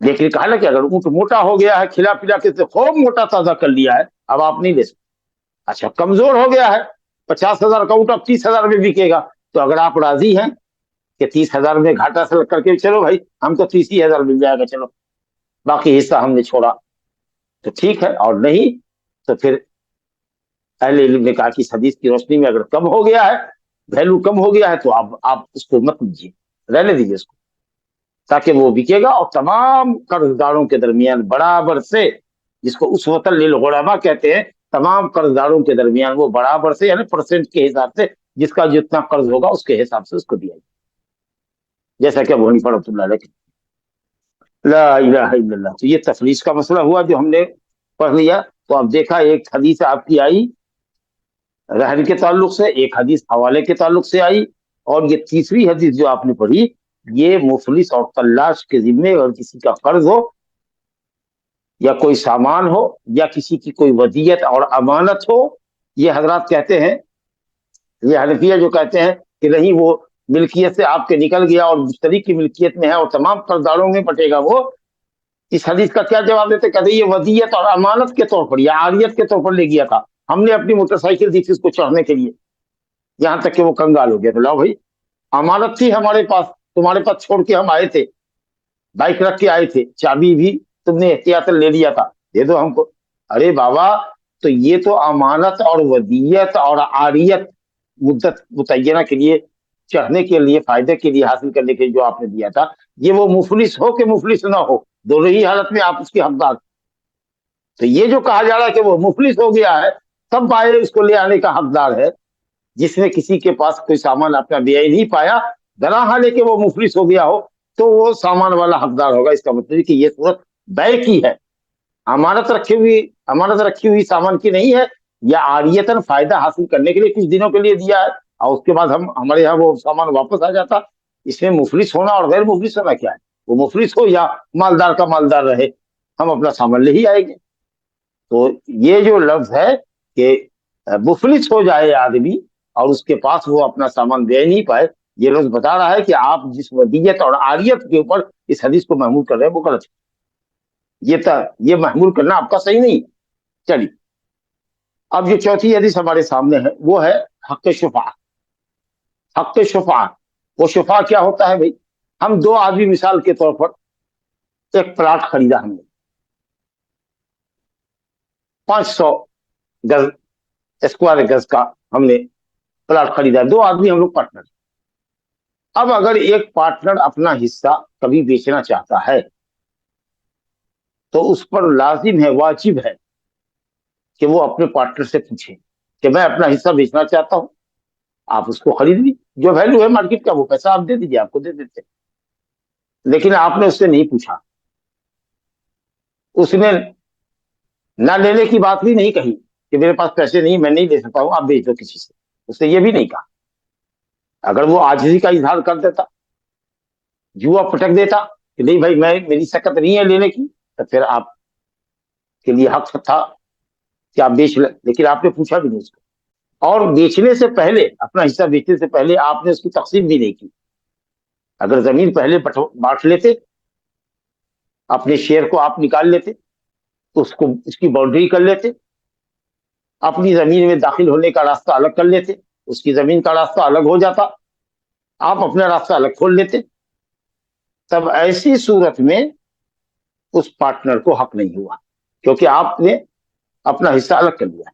لیکن کہا نا کہ اگر اونٹ موٹا ہو گیا ہے، کھلا پلا کے خوب موٹا تازہ کر لیا ہے، اب آپ نہیں لے سکتے. اچھا کمزور ہو گیا ہے، 50,000 کا اونٹ اب 30,000 میں بکے گا، تو اگر آپ راضی ہیں کہ 30,000 میں گھاٹا سے کر کے چلو بھائی ہم کو 30,000 مل جائے گا، چلو باقی حصہ ہم نے چھوڑا تو ٹھیک ہے، اور نہیں تو پھر اہل علم نے کہا کہ اس حدیث کی روشنی میں اگر کم ہو گیا ہے، ویلو کم ہو گیا ہے، تو آپ اس کو مت لیجیے، رہنے دیجیے اس کو، تاکہ وہ بکے گا اور تمام قرض داروں کے درمیان برابر سے، جس کو اس وطن للغربا کہتے ہیں، تمام قرض داروں کے درمیان وہ برابر سے یعنی پرسنٹ کے حساب سے جس کا جتنا قرض ہوگا اس کے حساب سے اس کو دیا جائے، جیسا کہ ابو حنیفہ رحمۃ اللہ علیہ. لا الہ الا اللہ. تو یہ تفلیس کا مسئلہ ہوا جو ہم نے پڑھ لیا. تو اب دیکھا ایک حدیث آپ کی آئی رہن کے تعلق سے، ایک حدیث حوالے کے تعلق سے آئی، اور یہ تیسری حدیث جو آپ نے پڑھی یہ مفلس اور فلاس کے ذمے اگر کسی کا قرض ہو یا کوئی سامان ہو یا کسی کی کوئی ودیت اور امانت ہو، یہ حضرات کہتے ہیں، یہ حنفیہ جو کہتے ہیں کہ نہیں وہ ملکیت سے آپ کے نکل گیا اور مشتری کی ملکیت میں ہے اور تمام قرضداروں میں بٹے گا، وہ اس حدیث کا کیا جواب دیتے؟ کہتے یہ ودیت اور امانت کے طور پر یا عاریت کے طور پر لے گیا تھا، ہم نے اپنی موٹر سائیکل دی تھی اس کو چڑھنے کے لیے، یہاں تک کہ وہ کنگال ہو گیا. تو لاؤ بھائی امانت تھی ہمارے پاس، تمہارے پاس چھوڑ کے ہم آئے تھے، بائک رکھ کے آئے تھے، چابی بھی تم نے احتیاط لے لیا تھا، دے دو ہم کو. ارے بابا تو یہ تو امانت اور ودیت اور عاریت مدت متعینہ کے لیے چڑھنے کے لیے فائدے کے لیے حاصل کرنے کے لیے جو آپ نے دیا تھا، یہ وہ مفلس ہو کہ مفلس نہ ہو، دونوں ہی حالت میں آپ اس کے حقدار. تو یہ جو کہا جا رہا ہے کہ وہ مفلس ہو گیا ہے تب آئے اس کو لے آنے کا حقدار ہے، جس نے کسی کے پاس کوئی سامان اپنا بے نہیں پایا درا لے کے وہ مفلس ہو گیا ہو تو وہ سامان والا حقدار ہوگا. اس کا مطلب کہ یہ صورت بے کی ہے، امانت رکھی ہوئی سامان کی نہیں ہے، یا عاریتاً فائدہ حاصل کرنے کے لیے کچھ دنوں کے لیے دیا ہے اور اس کے بعد ہمارے یہاں وہ سامان واپس آ جاتا. اس میں مفلس ہونا اور غیر مفلس ہونا کیا ہے؟ وہ مفلس ہو یا مالدار کا مالدار رہے، ہم اپنا سامان لے ہی آئیں گے. تو یہ جو لفظ ہے کہ مفلس ہو جائے آدمی اور اس کے پاس وہ اپنا سامان دے نہیں پائے، یہ لفظ بتا رہا ہے کہ آپ جس ودیت اور عاریت کے اوپر اس حدیث کو محمول کر رہے ہیں وہ غلط ہے، یہ محمول کرنا آپ کا صحیح نہیں. چلیے اب جو چوتھی حدیث ہمارے سامنے ہے وہ ہے حق شفاعت. حق شفاعت، وہ شفاع کیا ہوتا ہے بھائی؟ ہم دو آدمی مثال کے طور پر ایک پلاٹ خریدا ہم نے 500 گز اسکوائر گز کا ہم نے پلاٹ خریدا، دو آدمی ہم لوگ پارٹنر. اب اگر ایک پارٹنر اپنا حصہ کبھی بیچنا چاہتا ہے تو اس پر لازم ہے، واجب ہے کہ وہ اپنے پارٹنر سے پوچھے کہ میں اپنا حصہ بیچنا چاہتا ہوں، آپ اس کو خرید لی، جو ویلو ہے مارکیٹ کا وہ پیسہ آپ دے دیجیے، آپ کو دے دیتے. لیکن آپ نے اس سے نہیں پوچھا، اس نے نہ لینے کی بات بھی نہیں کہی کہ میرے پاس پیسے نہیں میں نہیں لے سکتا ہوں، آپ بیچ دو کسی سے، اس نے یہ بھی نہیں کہا. اگر وہ عاجزی کا اظہار کر دیتا، جوا پٹک دیتا کہ نہیں بھائی میری سکت نہیں ہے لینے کی، تو پھر آپ کے لیے حق تھا کہ آپ بیچ لیں، لیکن آپ نے پوچھا بھی نہیں اس کو. اور بیچنے سے پہلے، اپنا حصہ بیچنے سے پہلے آپ نے اس کی تقسیم بھی نہیں کی. اگر زمین پہلے بانٹ لیتے، اپنے شیئر کو آپ نکال لیتے، اس کی باؤنڈری کر لیتے، اپنی زمین میں داخل ہونے کا راستہ الگ کر لیتے، اس کی زمین کا راستہ الگ ہو جاتا، آپ اپنا راستہ الگ کھول لیتے، تب ایسی صورت میں اس پارٹنر کو حق نہیں ہوا، کیونکہ آپ نے اپنا حصہ الگ کر لیا،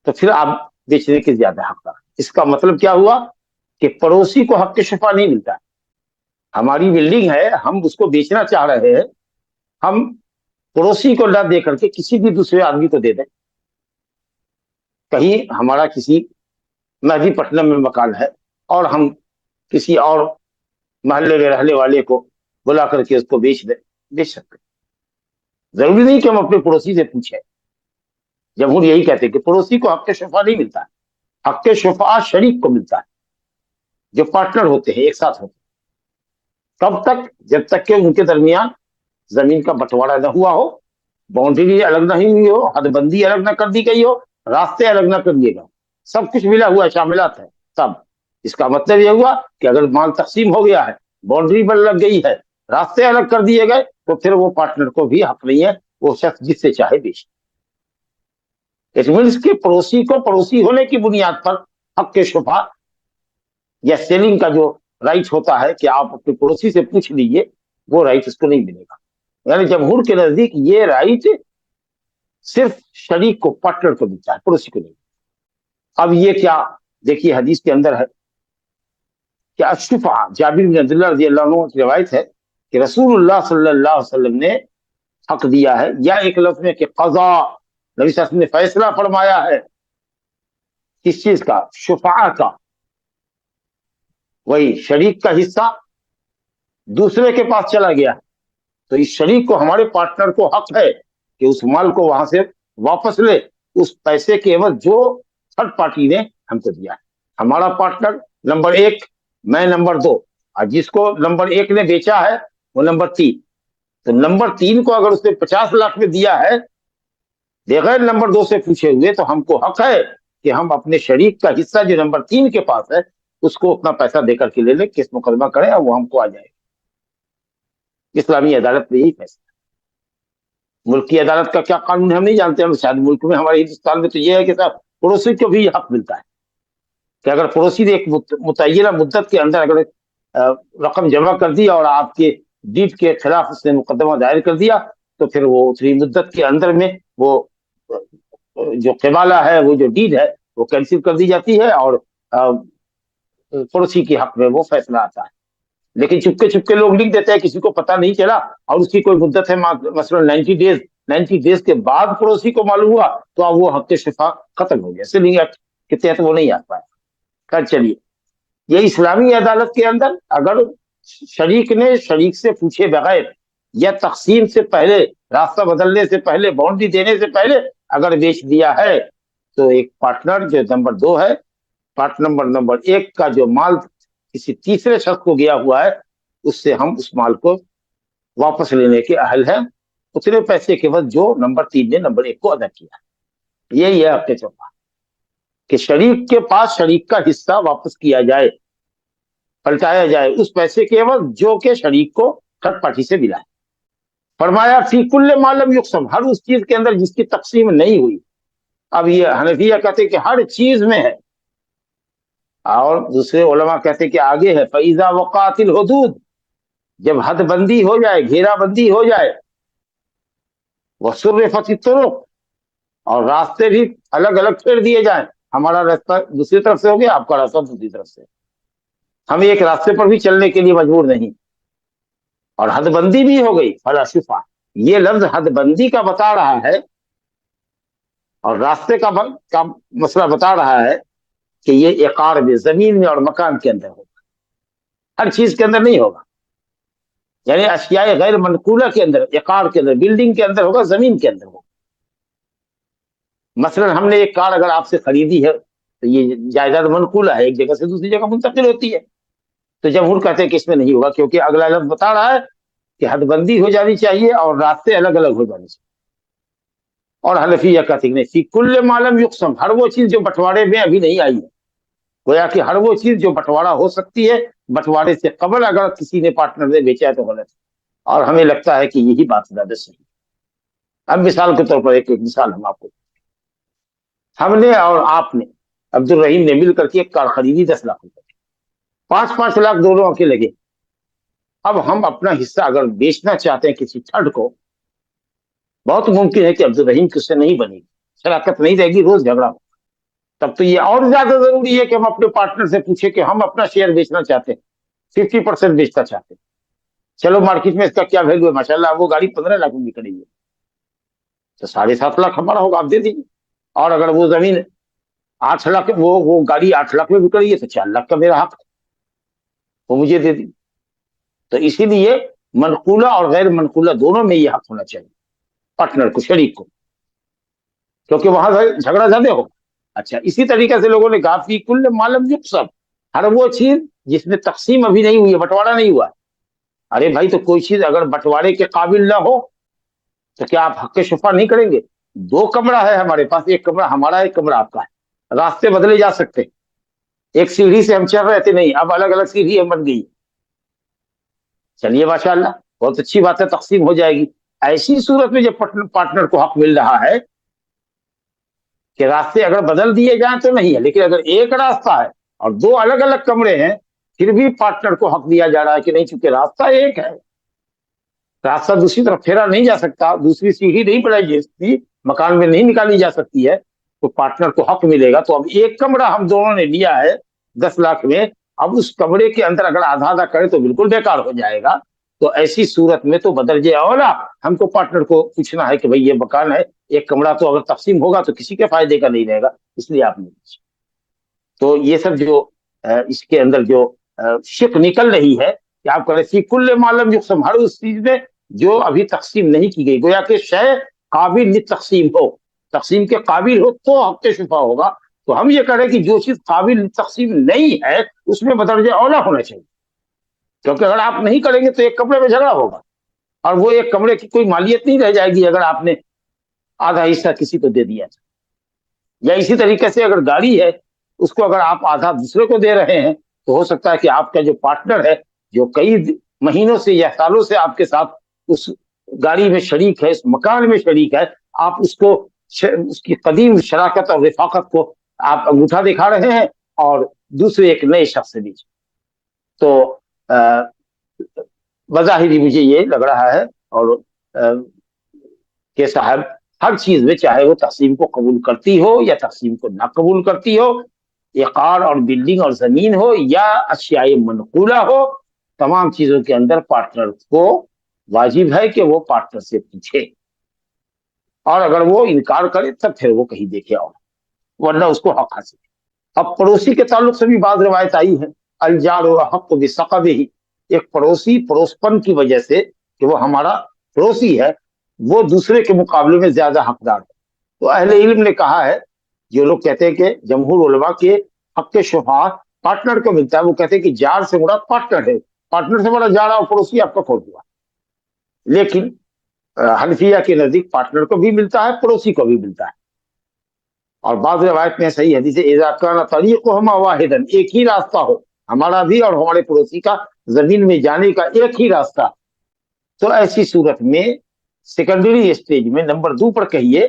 تو پھر آپ بیچنے کے زیادہ حقدار. اس کا مطلب کیا ہوا کہ پڑوسی کو حق شفا نہیں ملتا. ہماری بلڈنگ ہے، ہم اس کو بیچنا چاہ رہے ہیں، ہم پڑوسی کو نہ دے کر کے کسی بھی دوسرے آدمی کو دے دیں. کہیں ہمارا کسی مہدی پٹنم میں مکان ہے اور ہم کسی اور محلے میں رہنے والے کو بلا کر کے اس کو بیچ سکتے. ضروری نہیں کہ ہم اپنے پڑوسی سے پوچھیں. جمہور یہی کہتے ہیں کہ پڑوسی کو حق شفا نہیں ملتا ہے، حق شفا شریک کو ملتا ہے، جو پارٹنر ہوتے ہیں، ایک ساتھ ہوتے ہیں. کب تک؟ جب تک کہ ان کے درمیان زمین کا بٹوارا نہ ہوا ہو، باؤنڈری الگ نہ ہوئی ہو، حد بندی الگ نہ کر دی گئی ہو، راستے الگ نہ کر دیے گئے، سب کچھ ملا ہوا شاملات ہے. تب اس کا مطلب یہ ہوا کہ اگر مال تقسیم ہو گیا ہے، باؤنڈری پر لگ گئی ہے، راستے الگ کر دیے گئے تو پھر وہ پارٹنر کو بھی حق نہیں ہے وہ شخص جس سے چاہے بیچ. اٹ مینس کہ پڑوسی کو پڑوسی ہونے کی بنیاد پر حق کے شفا یا سیلنگ کا جو رائٹ ہوتا ہے کہ آپ اپنے پڑوسی سے پوچھ لیجیے, وہ رائٹ اس کو نہیں ملے گا. یعنی جمہور کے نزدیک یہ رائٹ صرف شریک کو, پارٹنر کو ملتا ہے, پڑوسی کو نہیں. اب یہ کیا دیکھیے حدیث کے اندر ہے کہ الشفع, جابر بن عبداللہ رضی اللہ عنہ کی روایت ہے کہ رسول اللہ صلی اللہ علیہ وسلم نے حق دیا ہے, یا ایک لفظ میں کہ قضا, نبی صلی اللہ علیہ وسلم نے فیصلہ فرمایا ہے کس چیز کا, شفعاء کا. وہی شریک کا حصہ دوسرے کے پاس چلا گیا تو اس شریک کو, ہمارے پارٹنر کو حق ہے کہ اس مال کو وہاں سے واپس لے, اس پیسے کے عوض جو تھرڈ پارٹی نے ہم کو دیا ہے. ہمارا پارٹنر نمبر 1, میں نمبر 2, اور جس کو نمبر 1 نے بیچا ہے وہ نمبر 3. تو نمبر 3 کو اگر اس نے 50 لاکھ میں دیا ہے بغیر نمبر 2 سے پوچھے ہوئے, تو ہم کو حق ہے کہ ہم اپنے شریک کا حصہ جو نمبر 3 کے پاس ہے اس کو اپنا پیسہ دے کر کے لے لیں, کیس مقدمہ کریں اور وہ ہم کو آ جائے. اسلامی عدالت میں یہی فیصلہ. ملک کی عدالت کا کیا قانون ہے ہم نہیں جانتے, ہم شاید ملک میں, ہمارے ہندوستان میں تو یہ ہے کہ صاحب پڑوسی کو بھی یہ حق ملتا ہے کہ اگر پڑوسی نے ایک متعینہ مدت کے اندر اگر رقم جمع کر دی اور آپ کے ڈیڈ کے خلاف اس نے مقدمہ دائر کر دیا, تو پھر وہ اتنی مدت کے اندر میں وہ جو قبالہ ہے, وہ جو ڈیڈ ہے, وہ کینسل کر دی جاتی ہے اور پڑوسی کے حق میں وہ فیصلہ آتا ہے. لیکن چپکے چپکے لوگ لکھ دیتے ہیں, کسی کو پتہ نہیں چلا, اور اس کی کوئی مدت ہے مثلا 90 ڈیز کے بعد پڑوسی کو معلوم ہوا, تو اب وہ حق کے شفا ختم ہو گیا, سیلنگ ایکٹ کے تحت وہ نہیں آ پایا. خیر چلیے, یہ اسلامی عدالت کے اندر اگر شریک نے شریک سے پوچھے بغیر یا تقسیم سے پہلے, راستہ بدلنے سے پہلے, باؤنڈری دینے سے پہلے اگر بیچ دیا ہے, تو ایک پارٹنر جو نمبر 2 ہے, پارٹنر نمبر 1 کا جو مال کسی تیسرے شخص کو گیا ہوا ہے, اس سے ہم اس مال کو واپس لینے کے اہل ہیں, اتنے پیسے کے بعد جو نمبر 3 نے نمبر 1 کو ادا کیا. یہی ہے آپ کے چوپا کہ شریک کے پاس شریک کا حصہ واپس کیا جائے, پلٹایا جائے اس پیسے کے عوض جو کہ شریک کو تھرڈ پارٹی سے ملا ہے. فرمایا فی کل ما لم یقسم, ہر اس چیز کے اندر جس کی تقسیم نہیں ہوئی. اب یہ حنفیہ کہتے ہیں کہ ہر چیز میں ہے, اور دوسرے علماء کہتے ہیں کہ آگے ہے فَإِذَا وَقَعَتِ الْحُدُودُ, جب حد بندی ہو جائے, گھیرا بندی ہو جائے, وَصُرِّفَتِ الطُّرُقُ, اور راستے بھی الگ الگ پھیر دیے جائیں, ہمارا راستہ دوسری طرف سے ہو گیا, آپ کا راستہ دوسری طرف سے, ہم ایک راستے پر بھی چلنے کے لیے مجبور نہیں, اور حد بندی بھی ہو گئی, فلا شفا, یہ لفظ حد بندی کا بتا رہا ہے اور راستے کا مسئلہ بتا رہا ہے کہ یہ عقار میں, زمین میں اور مکان کے اندر ہوگا, ہر چیز کے اندر نہیں ہوگا. یعنی اشیاء غیر منقولہ کے اندر, عقار کے اندر, بلڈنگ کے اندر ہوگا, زمین کے اندر ہوگا. مثلا ہم نے ایک کار اگر آپ سے خریدی ہے تو یہ جائیداد منقولہ ہے, ایک جگہ سے دوسری جگہ منتقل ہوتی ہے, تو جمہور کہتے ہیں کہ اس میں نہیں ہوگا, کیونکہ اگلا لفظ بتا رہا ہے کہ حد بندی ہو جانی چاہیے اور راستے الگ الگ ہو جانے چاہیے. اور حنفیہ کہتے ہیں فی کل ما لم یقسم, ہر وہ چیز جو بٹوارے میں ابھی نہیں آئی ہے, گویا کہ ہر وہ چیز جو بٹوارا ہو سکتی ہے, بٹوارے سے قبل اگر کسی نے پارٹنر نے بیچا ہے تو غلط ہے, اور ہمیں لگتا ہے کہ یہی بات زیادہ صحیح ہے. اب مثال کے طور پر ایک مثال ہم آپ کو, ہم نے اور آپ نے, عبد الرحیم نے مل کر کے ایک کار خریدی 10 لاکھ روپے, 5 لاکھ دونوں کے لگے. اب ہم اپنا حصہ اگر بیچنا چاہتے ہیں کسی تھرڈ کو, بہت ممکن ہے کہ عبد الرحیم کی اس سے نہیں بنے گی, شراکت نہیں رہے گی, روز جھگڑا. تب تو یہ اور زیادہ ضروری ہے کہ ہم اپنے پارٹنر سے پوچھیں کہ ہم اپنا شیئر بیچنا چاہتے ہیں, 50% بیچنا چاہتے ہیں. چلو مارکیٹ میں اس کا کیا ویلو ہے, ماشاءاللہ وہ گاڑی 15 لاکھ میں بک رہی ہے, تو 7.5 لاکھ ہمارا ہوگا, آپ دے دیجیے. اور اگر وہ زمین 8 لاکھ, وہ گاڑی 8 لاکھ میں بک رہی ہے, تو 4 لاکھ کا میرا حق, وہ مجھے دے دی. تو اسی لیے منقولہ اور غیر منقولہ دونوں میں یہ حق ہونا چاہیے پارٹنر کو, شریک کو, کیونکہ وہاں جھگڑا زیادہ ہوگا. اچھا, اسی طریقے سے لوگوں نے کہا فی کل ما لم یقسم, ہر وہ چیز جس میں تقسیم ابھی نہیں ہوئی ہے, بٹوارا نہیں ہوا. ارے بھائی, تو کوئی چیز اگر بٹوارے کے قابل نہ ہو تو کیا آپ حق شفا نہیں کریں گے؟ 2 کمرہ ہے ہمارے پاس, ایک کمرہ ہمارا, ایک کمرہ آپ کا ہے, راستے بدلے جا سکتے, ایک سیڑھی سے ہم چل رہے تھے, نہیں اب الگ الگ سیڑھی ہم بن گئی, چلیے ماشاءاللہ بہت اچھی بات ہے، تقسیم ہو جائے گی۔ ایسی صورت میں جب پارٹنر کو حق مل رہا ہے کہ راستے اگر بدل دیے جائیں تو نہیں ہے، لیکن اگر ایک راستہ ہے اور دو الگ الگ کمرے ہیں پھر بھی پارٹنر کو حق دیا جا رہا ہے کہ نہیں، چونکہ راستہ ایک ہے، راستہ دوسری طرف پھیرا نہیں جا سکتا، دوسری سیڑھی نہیں بنائی جا سکتی، مکان میں نہیں نکالی جا سکتی ہے، تو پارٹنر کو حق ملے گا۔ تو اب ایک کمرہ ہم دونوں نے لیا ہے 10 لاکھ میں، اب اس کمرے کے اندر اگر آدھا آدھا کرے تو بالکل بیکار ہو جائے گا۔ تو ایسی صورت میں تو بدرجہ اولا ہم کو پارٹنر کو پوچھنا ہے کہ بھئی یہ مکان ہے، ایک کمرہ تو اگر تقسیم ہوگا تو کسی کے فائدے کا نہیں رہے گا، اس لیے آپ نے تو یہ سب جو اس کے اندر جو شک نکل رہی ہے کہ آپ کہہ رہے فی کل معلوم یقسم، ہر اس چیز میں جو ابھی تقسیم نہیں کی گئی، گویا کہ شے قابل تقسیم ہو، تقسیم کے قابل ہو تو حق شفا ہوگا۔ تو ہم یہ کہہ رہے ہیں کہ جو چیز قابل تقسیم نہیں ہے اس میں بدرجہ اولا ہونا چاہیے، کیونکہ اگر آپ نہیں کریں گے تو ایک کمرے میں جھگڑا ہوگا اور وہ ایک کمرے کی کوئی مالیت نہیں رہ جائے گی اگر آپ نے آدھا حصہ کسی کو دے دیا۔ یا اسی طریقے سے اگر گاڑی ہے اس کو اگر آپ آدھا دوسرے کو دے رہے ہیں تو ہو سکتا ہے کہ آپ کا جو پارٹنر ہے جو کئی مہینوں سے یا سالوں سے آپ کے ساتھ اس گاڑی میں شریک ہے، اس مکان میں شریک ہے، آپ اس کو اس کی قدیم شراکت اور رفاقت کو آپ انگوٹھا دکھا رہے ہیں اور دوسرے ایک نئے شخص سے دیجیے۔ تو بظاہر ہی مجھے یہ لگ رہا ہے اور کہ صاحب ہر چیز میں چاہے وہ تقسیم کو قبول کرتی ہو یا تقسیم کو نہ قبول کرتی ہو، عقار اور بلڈنگ اور زمین ہو یا اشیاء منقولہ ہو، تمام چیزوں کے اندر پارٹنر کو واجب ہے کہ وہ پارٹنر سے پوچھے، اور اگر وہ انکار کرے تب پھر وہ کہیں دیکھے اور ورنہ اس کو حق حاصل ہے۔ اب پڑوسی کے تعلق سے بھی بعض روایت آئی ہے، الجار حق بثقبہ، ایک پڑوسی پڑوسپن کی وجہ سے کہ وہ ہمارا پڑوسی ہے وہ دوسرے کے مقابلے میں زیادہ حقدار ہے۔ تو اہل علم نے کہا ہے، جو لوگ کہتے ہیں کہ جمہور علماء کے حق شفاعہ پارٹنر کو ملتا ہے، وہ کہتے ہیں کہ جار سے مراد پارٹنر ہے، پارٹنر سے بڑا جارا اور پڑوسی آپ کا کھول ہوا۔ لیکن حنفیہ کے نزدیک پارٹنر کو بھی ملتا ہے، پڑوسی کو بھی ملتا ہے، اور بعض روایت میں صحیح حدیث ہے اذا کان طریقہما واحدا، ایک ہی راستہ ہو ہمارا بھی اور ہمارے پڑوسی کا زمین میں جانے کا ایک ہی راستہ، تو ایسی صورت میں سیکنڈری اسٹیج میں نمبر 2 پر کہیے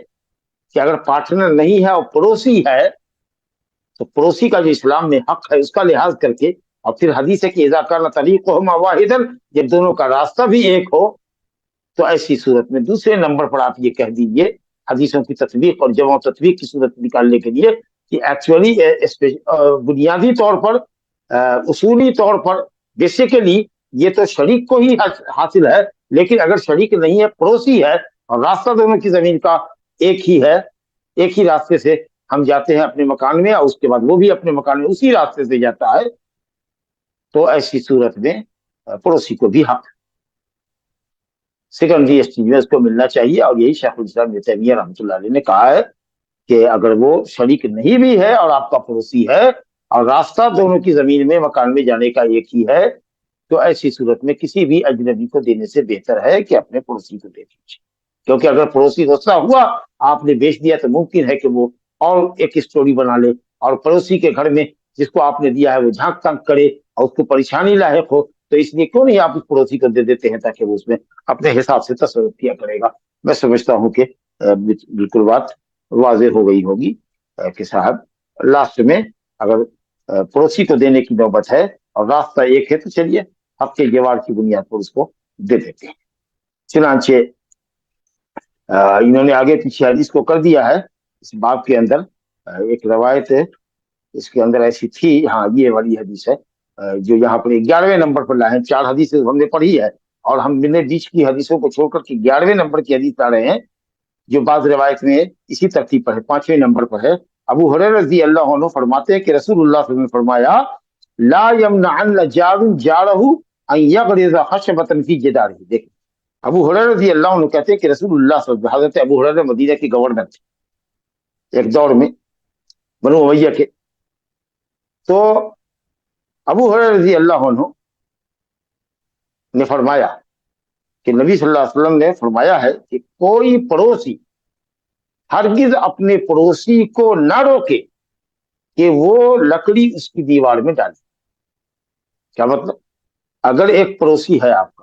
کہ اگر پارٹنر نہیں ہے اور پڑوسی ہے تو پڑوسی کا جو اسلام میں حق ہے اس کا لحاظ کر کے، اور پھر حدیث ہے کہ اذا کان طریقہما واحدا، جب دونوں کا راستہ بھی ایک ہو تو ایسی صورت میں دوسرے نمبر پر آپ یہ کہہ دیجئے حدیثوں کی تطبیق اور جمع و تطبیق کی صورت نکالنے کے لیے کہ ایکچولی بنیادی طور پر اصولی طور پر بیسیکلی یہ تو شریک کو ہی حاصل ہے، لیکن اگر شریک نہیں ہے پڑوسی ہے اور راستہ دونوں کی زمین کا ایک ہی ہے، ایک ہی راستے سے ہم جاتے ہیں اپنے مکان میں اور اس کے بعد وہ بھی اپنے مکان میں اسی راستے سے جاتا ہے، تو ایسی صورت میں پڑوسی کو بھی حق سیکنڈری اسٹیج میں اس کو ملنا چاہیے۔ اور یہی شیخ الاسلام ابن تیمیہ رحمۃ اللہ علیہ نے کہا ہے کہ اگر وہ شریک نہیں بھی ہے اور آپ کا پڑوسی ہے اور راستہ دونوں کی زمین میں مکان میں جانے کا ایک ہی ہے، تو ایسی صورت میں کسی بھی اجنبی کو دینے سے بہتر ہے کہ اپنے پڑوسی کو دے دیجیے، کیونکہ اگر پڑوسی غصہ ہوا آپ نے بیچ دیا تو ممکن ہے کہ وہ اور ایک اسٹوری بنا لے اور پڑوسی کے گھر میں جس کو آپ نے دیا ہے وہ جھانک تانک کرے اور اس کو پریشانی لاحق ہو، تو اس لیے کیوں نہیں آپ اس پڑوسی کو دے دیتے ہیں تاکہ وہ اس میں اپنے حساب سے تصرف کیا کرے گا۔ میں سمجھتا ہوں کہ بالکل بات واضح ہو گئی ہوگی کہ صاحب لاسٹ میں اگر پڑوسی کو دینے کی نوبت ہے اور راستہ ایک ہے تو چلیے حق کے جوار کی بنیاد پر اس کو دے دیتے ہیں۔ چنانچہ انہوں نے آگے پیچھے حدیث کو کر دیا ہے۔ اس باب کے اندر ایک روایت ہے، اس کے اندر ایسی تھی، ہاں یہ والی حدیث ہے جو یہاں پر 11ویں نمبر پر لائے ہیں۔ 4 حدیثیں ہم نے پڑھی ہے اور ہم نے بیچ کی حدیثوں کو چھوڑ کر کے 11ویں نمبر کی حدیث لا رہے ہیں جو بعض روایت میں اسی ترتیب پر ہے، 5ویں نمبر پر ہے۔ ابو ہریرہ رضی اللہ عنہ فرماتے ہیں کہ رسول اللہ صلی اللہ علیہ وسلم نے فرمایا لا یمنعن جار جارہ ان یغرز خشبۃ فی جدارہ۔ دیکھیں ابو ہریرہ رضی اللہ عنہ کہتے ہیں کہ رسول اللہ صلی اللہ علیہ وسلم، حضرت ابو ہریرہ مدینہ کے گورنر تھے ایک دور میں بنو امیہ کے، تو ابو ہریرہ رضی اللہ عنہ نے فرمایا کہ نبی صلی اللہ علیہ وسلم نے فرمایا ہے کہ کوئی پڑوسی ہرگز اپنے پڑوسی کو نہ روکے کہ وہ لکڑی اس کی دیوار میں ڈالے۔ کیا مطلب؟ اگر ایک پڑوسی ہے آپ کا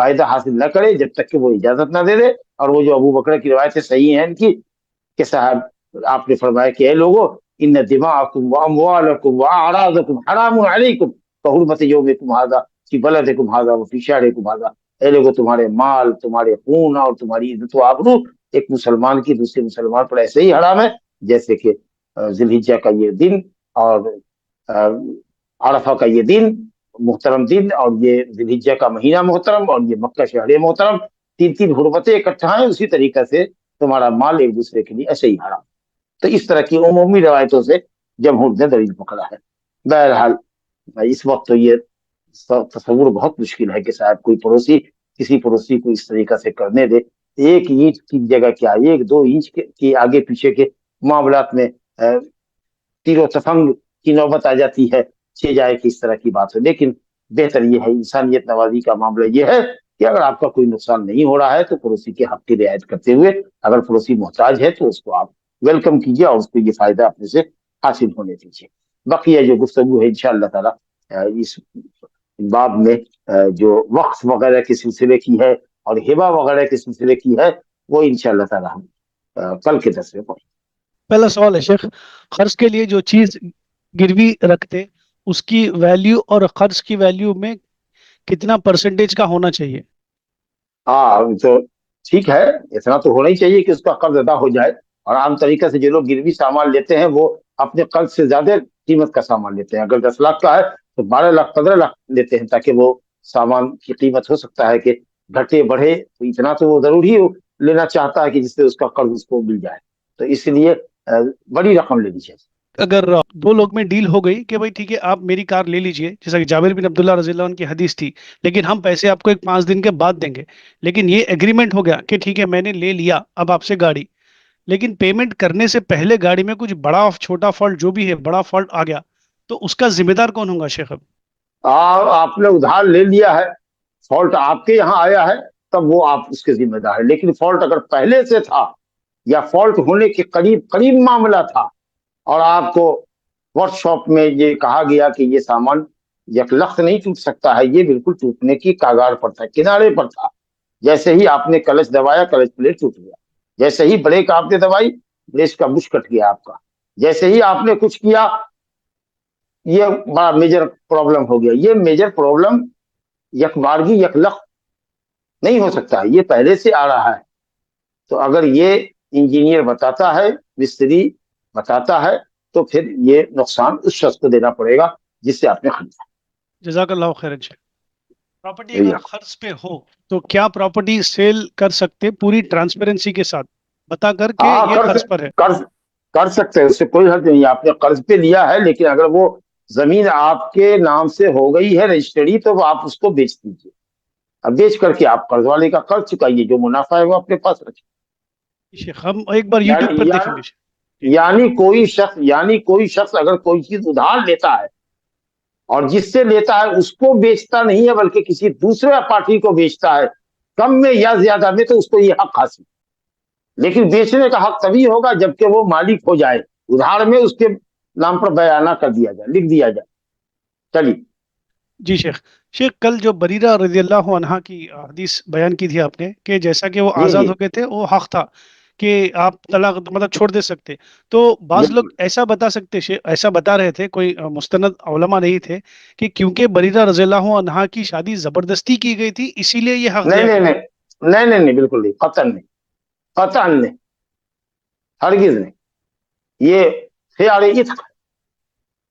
فائدہ حاصل نہ کرے جب تک کہ وہ اجازت نہ دے دے. اور وہ جو ابو بکر کی روایتیں صحیح ہیں ان کی کہ صاحب آپ نے فرمایا کہ اے لوگوں ان دماءکم واموالکم واعراضکم حرام علیکم کحرمت یومکم ھذا فی بلدکم ھذا وفی شہرکم ھذا. اے لوگوں تمہارے مال، تمہارے خون اور تمہاری عزت و آبرو ایک مسلمان کی دوسرے مسلمان پر ایسے ہی حرام ہے جیسے کہ ذی الحجہ کا یہ دن اور عرفہ کا یہ دن محترم دن اور یہ ذی الحجہ کا مہینہ محترم اور یہ مکہ شہر محترم. تین تین حرمتیں اکٹھا ہیں. اسی طریقے سے تمہارا مال ایک دوسرے کے لیے ایسے ہی حرام. تو اس طرح کی عمومی روایتوں سے جمہور نے دلیل پکڑا ہے. بہرحال اس وقت تو یہ تصور بہت مشکل ہے کہ شاید کوئی پڑوسی کسی پڑوسی کو اس طریقے سے کرنے دے. ایک اینچ کی جگہ کیا ایک دو انچ کے آگے پیچھے کے معاملات میں تیر و تفنگ کی نوبت آ جاتی ہے چھ جائے کہ اس طرح کی بات ہو. لیکن بہتر یہ ہے انسانیت نوازی کا معاملہ یہ ہے کہ اگر آپ کا کوئی نقصان نہیں ہو رہا ہے تو پڑوسی کے حق کی رعایت کرتے ہوئے اگر پڑوسی محتاج ہے تو اس کو آپ ویلکم کیجیے اور اس کو یہ فائدہ اپنے سے حاصل ہونے دیجیے. بقیہ جو گفتگو ہے انشاءاللہ تعالی اس باب میں جو وقف وغیرہ کے سلسلے کی ہے اور ہبہ وغیرہ کے سلسلے کی ہے وہ انشاءاللہ تعالی ہم کل کے درس میں پڑھیں. پہلا سوال ہے شیخ، قرض کے لیے جو چیز گروی رکھتے اس کی ویلیو اور قرض کی ویلیو میں کتنا پرسنٹیج کا ہونا چاہیے؟ ہاں تو ٹھیک ہے، اتنا تو ہونا ہی چاہیے کہ اس کا قرض ادا ہو جائے. اور عام طریقے سے جو لوگ گروی سامان لیتے ہیں وہ اپنے قرض سے زیادہ قیمت کا سامان لیتے ہیں. اگر 10 لاکھ کا ہے تو 12 لاکھ 15 لاکھ لیتے ہیں تاکہ وہ سامان کی قیمت ہو سکتا ہے کہ گھٹے بڑھے تو اتنا تو وہ ضرور ہی لینا چاہتا ہے کہ جس سے اس کا قرض اس کو مل جائے. تو اس لیے بڑی رقم لینی چاہیے. اگر دو لوگ میں ڈیل ہو گئی کہ بھائی ٹھیک ہے آپ میری کار لے لیجئے، جیسا کہ جابر بن عبداللہ رضی اللہ عنہ کی حدیث تھی، لیکن ہم پیسے آپ کو 5 دن کے بعد دیں گے، لیکن یہ ایگریمنٹ ہو گیا کہ ٹھیک ہے میں نے لے لیا اب آپ سے گاڑی، لیکن پیمنٹ کرنے سے پہلے گاڑی میں کچھ بڑا چھوٹا فالٹ جو بھی ہے بڑا فالٹ آ گیا تو اس کا ذمہ دار کون ہوگا شیخ؟ آپ نے ادھار لے لیا ہے، فالٹ آپ کے یہاں آیا ہے تب وہ آپ اس کے ذمہ دار ہے. لیکن فالٹ اگر پہلے سے تھا یا فالٹ ہونے کے قریب معاملہ تھا اور آپ کو ورک شاپ میں یہ کہا گیا کہ یہ سامان یکلخت نہیں ٹوٹ سکتا ہے، یہ بالکل ٹوٹنے کی کاغار پر تھا، کنارے پر تھا. جیسے ہی آپ نے کلچ دبایا کلچ پلیٹ ٹوٹ گیا. جیسے ہی بریک آپ نے دبائی بریک کا بش کٹ گیا آپ کا. جیسے ہی آپ نے کچھ کیا یہ بڑا میجر پرابلم ہو گیا. یہ میجر پرابلم یکبارگی یکلخت نہیں ہو سکتا، یہ پہلے سے آ رہا ہے. تو اگر یہ انجینئر بتاتا ہے، مستری بتاتا ہے تو پھر یہ نقصان اس شخص کو دینا پڑے گا جس سے آپ نے خریدا. جزاک اللہ خیر. پراپرٹی اگر قرض پہ ہو تو کیا پراپرٹی سیل کر سکتے پوری ٹرانسپیرنسی کے ساتھ بتا کر کہ یہ قرض پر ہے؟ کر سکتے ہیں، اس سے کوئی حرج نہیں. آپ نے قرض پہ لیا ہے لیکن اگر وہ زمین آپ کے نام سے ہو گئی ہے رجسٹری تو آپ اس کو بیچ دیجیے. اب بیچ کر کے آپ قرض والے کا قرض چکائیے، جو منافع ہے وہ اپنے پاس رکھیے. شیخ ہم ایک بار یوٹیوب پر دیکھیں گے. یعنی کوئی شخص اگر کوئی چیز ادھار لیتا ہے اور جس سے لیتا ہے اس کو بیچتا نہیں ہے بلکہ کسی دوسرے پارٹی کو بیچتا ہے کم میں یا زیادہ میں تو اس کو یہ حق حاصل. لیکن بیچنے کا حق تبھی ہوگا جبکہ وہ مالک ہو جائے. ادھار میں اس کے نام پر بیانہ کر دیا جائے، لکھ دیا جائے. چلیے. جی شیخ کل جو بریرہ رضی اللہ عنہا کی حدیث بیان کی تھی آپ نے کہ جیسا کہ وہ آزاد ہو گئے تھے وہ حق تھا کہ آپ طلاق مطلب چھوڑ دے سکتے، تو بعض لوگ ایسا بتا رہے تھے، کوئی مستند علماء نہیں تھے کہ کیونکہ بریرہ رضی اللہ عنہا کی شادی زبردستی کی گئی تھی اسی لیے یہ حق نہیں بالکل نہیں، قطعاً نہیں، ہرگز نہیں. یہ خیال عتق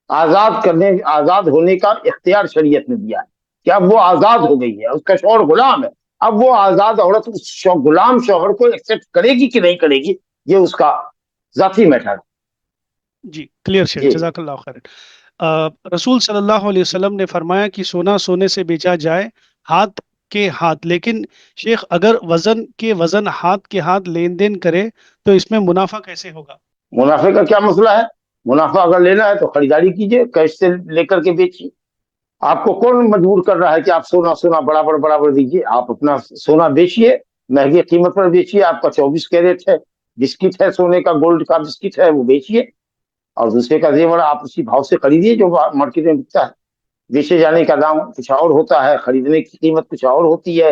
آزاد ہونے کا اختیار شریعت نے دیا ہے کہ اب وہ آزاد ہو گئی ہے، اس کا شوہر غلام ہے. اب وہ آزاد عورت اس غلام شوہر کو ایکسپٹ کرے گی کہ نہیں کرے گی یہ اس کا ذاتی میٹر ہے. جی کلیئر شیخ، جزاک اللہ خیر. رسول صلی اللہ علیہ وسلم نے فرمایا کہ سونا سونے سے بیچا جائے ہاتھ کے ہاتھ، لیکن شیخ اگر وزن ہاتھ کے ہاتھ لین دین کرے تو اس میں منافع کیسے ہوگا؟ منافع کا کیا مسئلہ ہے؟ منافع اگر لینا ہے تو خریداری کیجئے، کیش سے لے کر کے بیچیے. آپ کو کون مجبور کر رہا ہے کہ آپ سونا برابر دیجیے؟ آپ اپنا سونا بیچیے، مہنگی قیمت پر بیچیے. آپ کا 24 کیرٹ ہے، بسکٹ ہے، سونے کا گولڈ کا بسکٹ ہے، وہ بیچیے. اور دوسرے کا زیور آپ اسی بھاؤ سے خریدیے جو مارکیٹ میں بکتا ہے. بیچے جانے کا دام کچھ اور ہوتا ہے، خریدنے کی قیمت کچھ اور ہوتی ہے.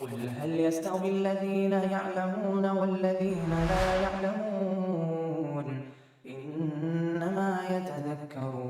قل هل يستوي الذين يعلمون والذين لا يعلمون إنما يتذكر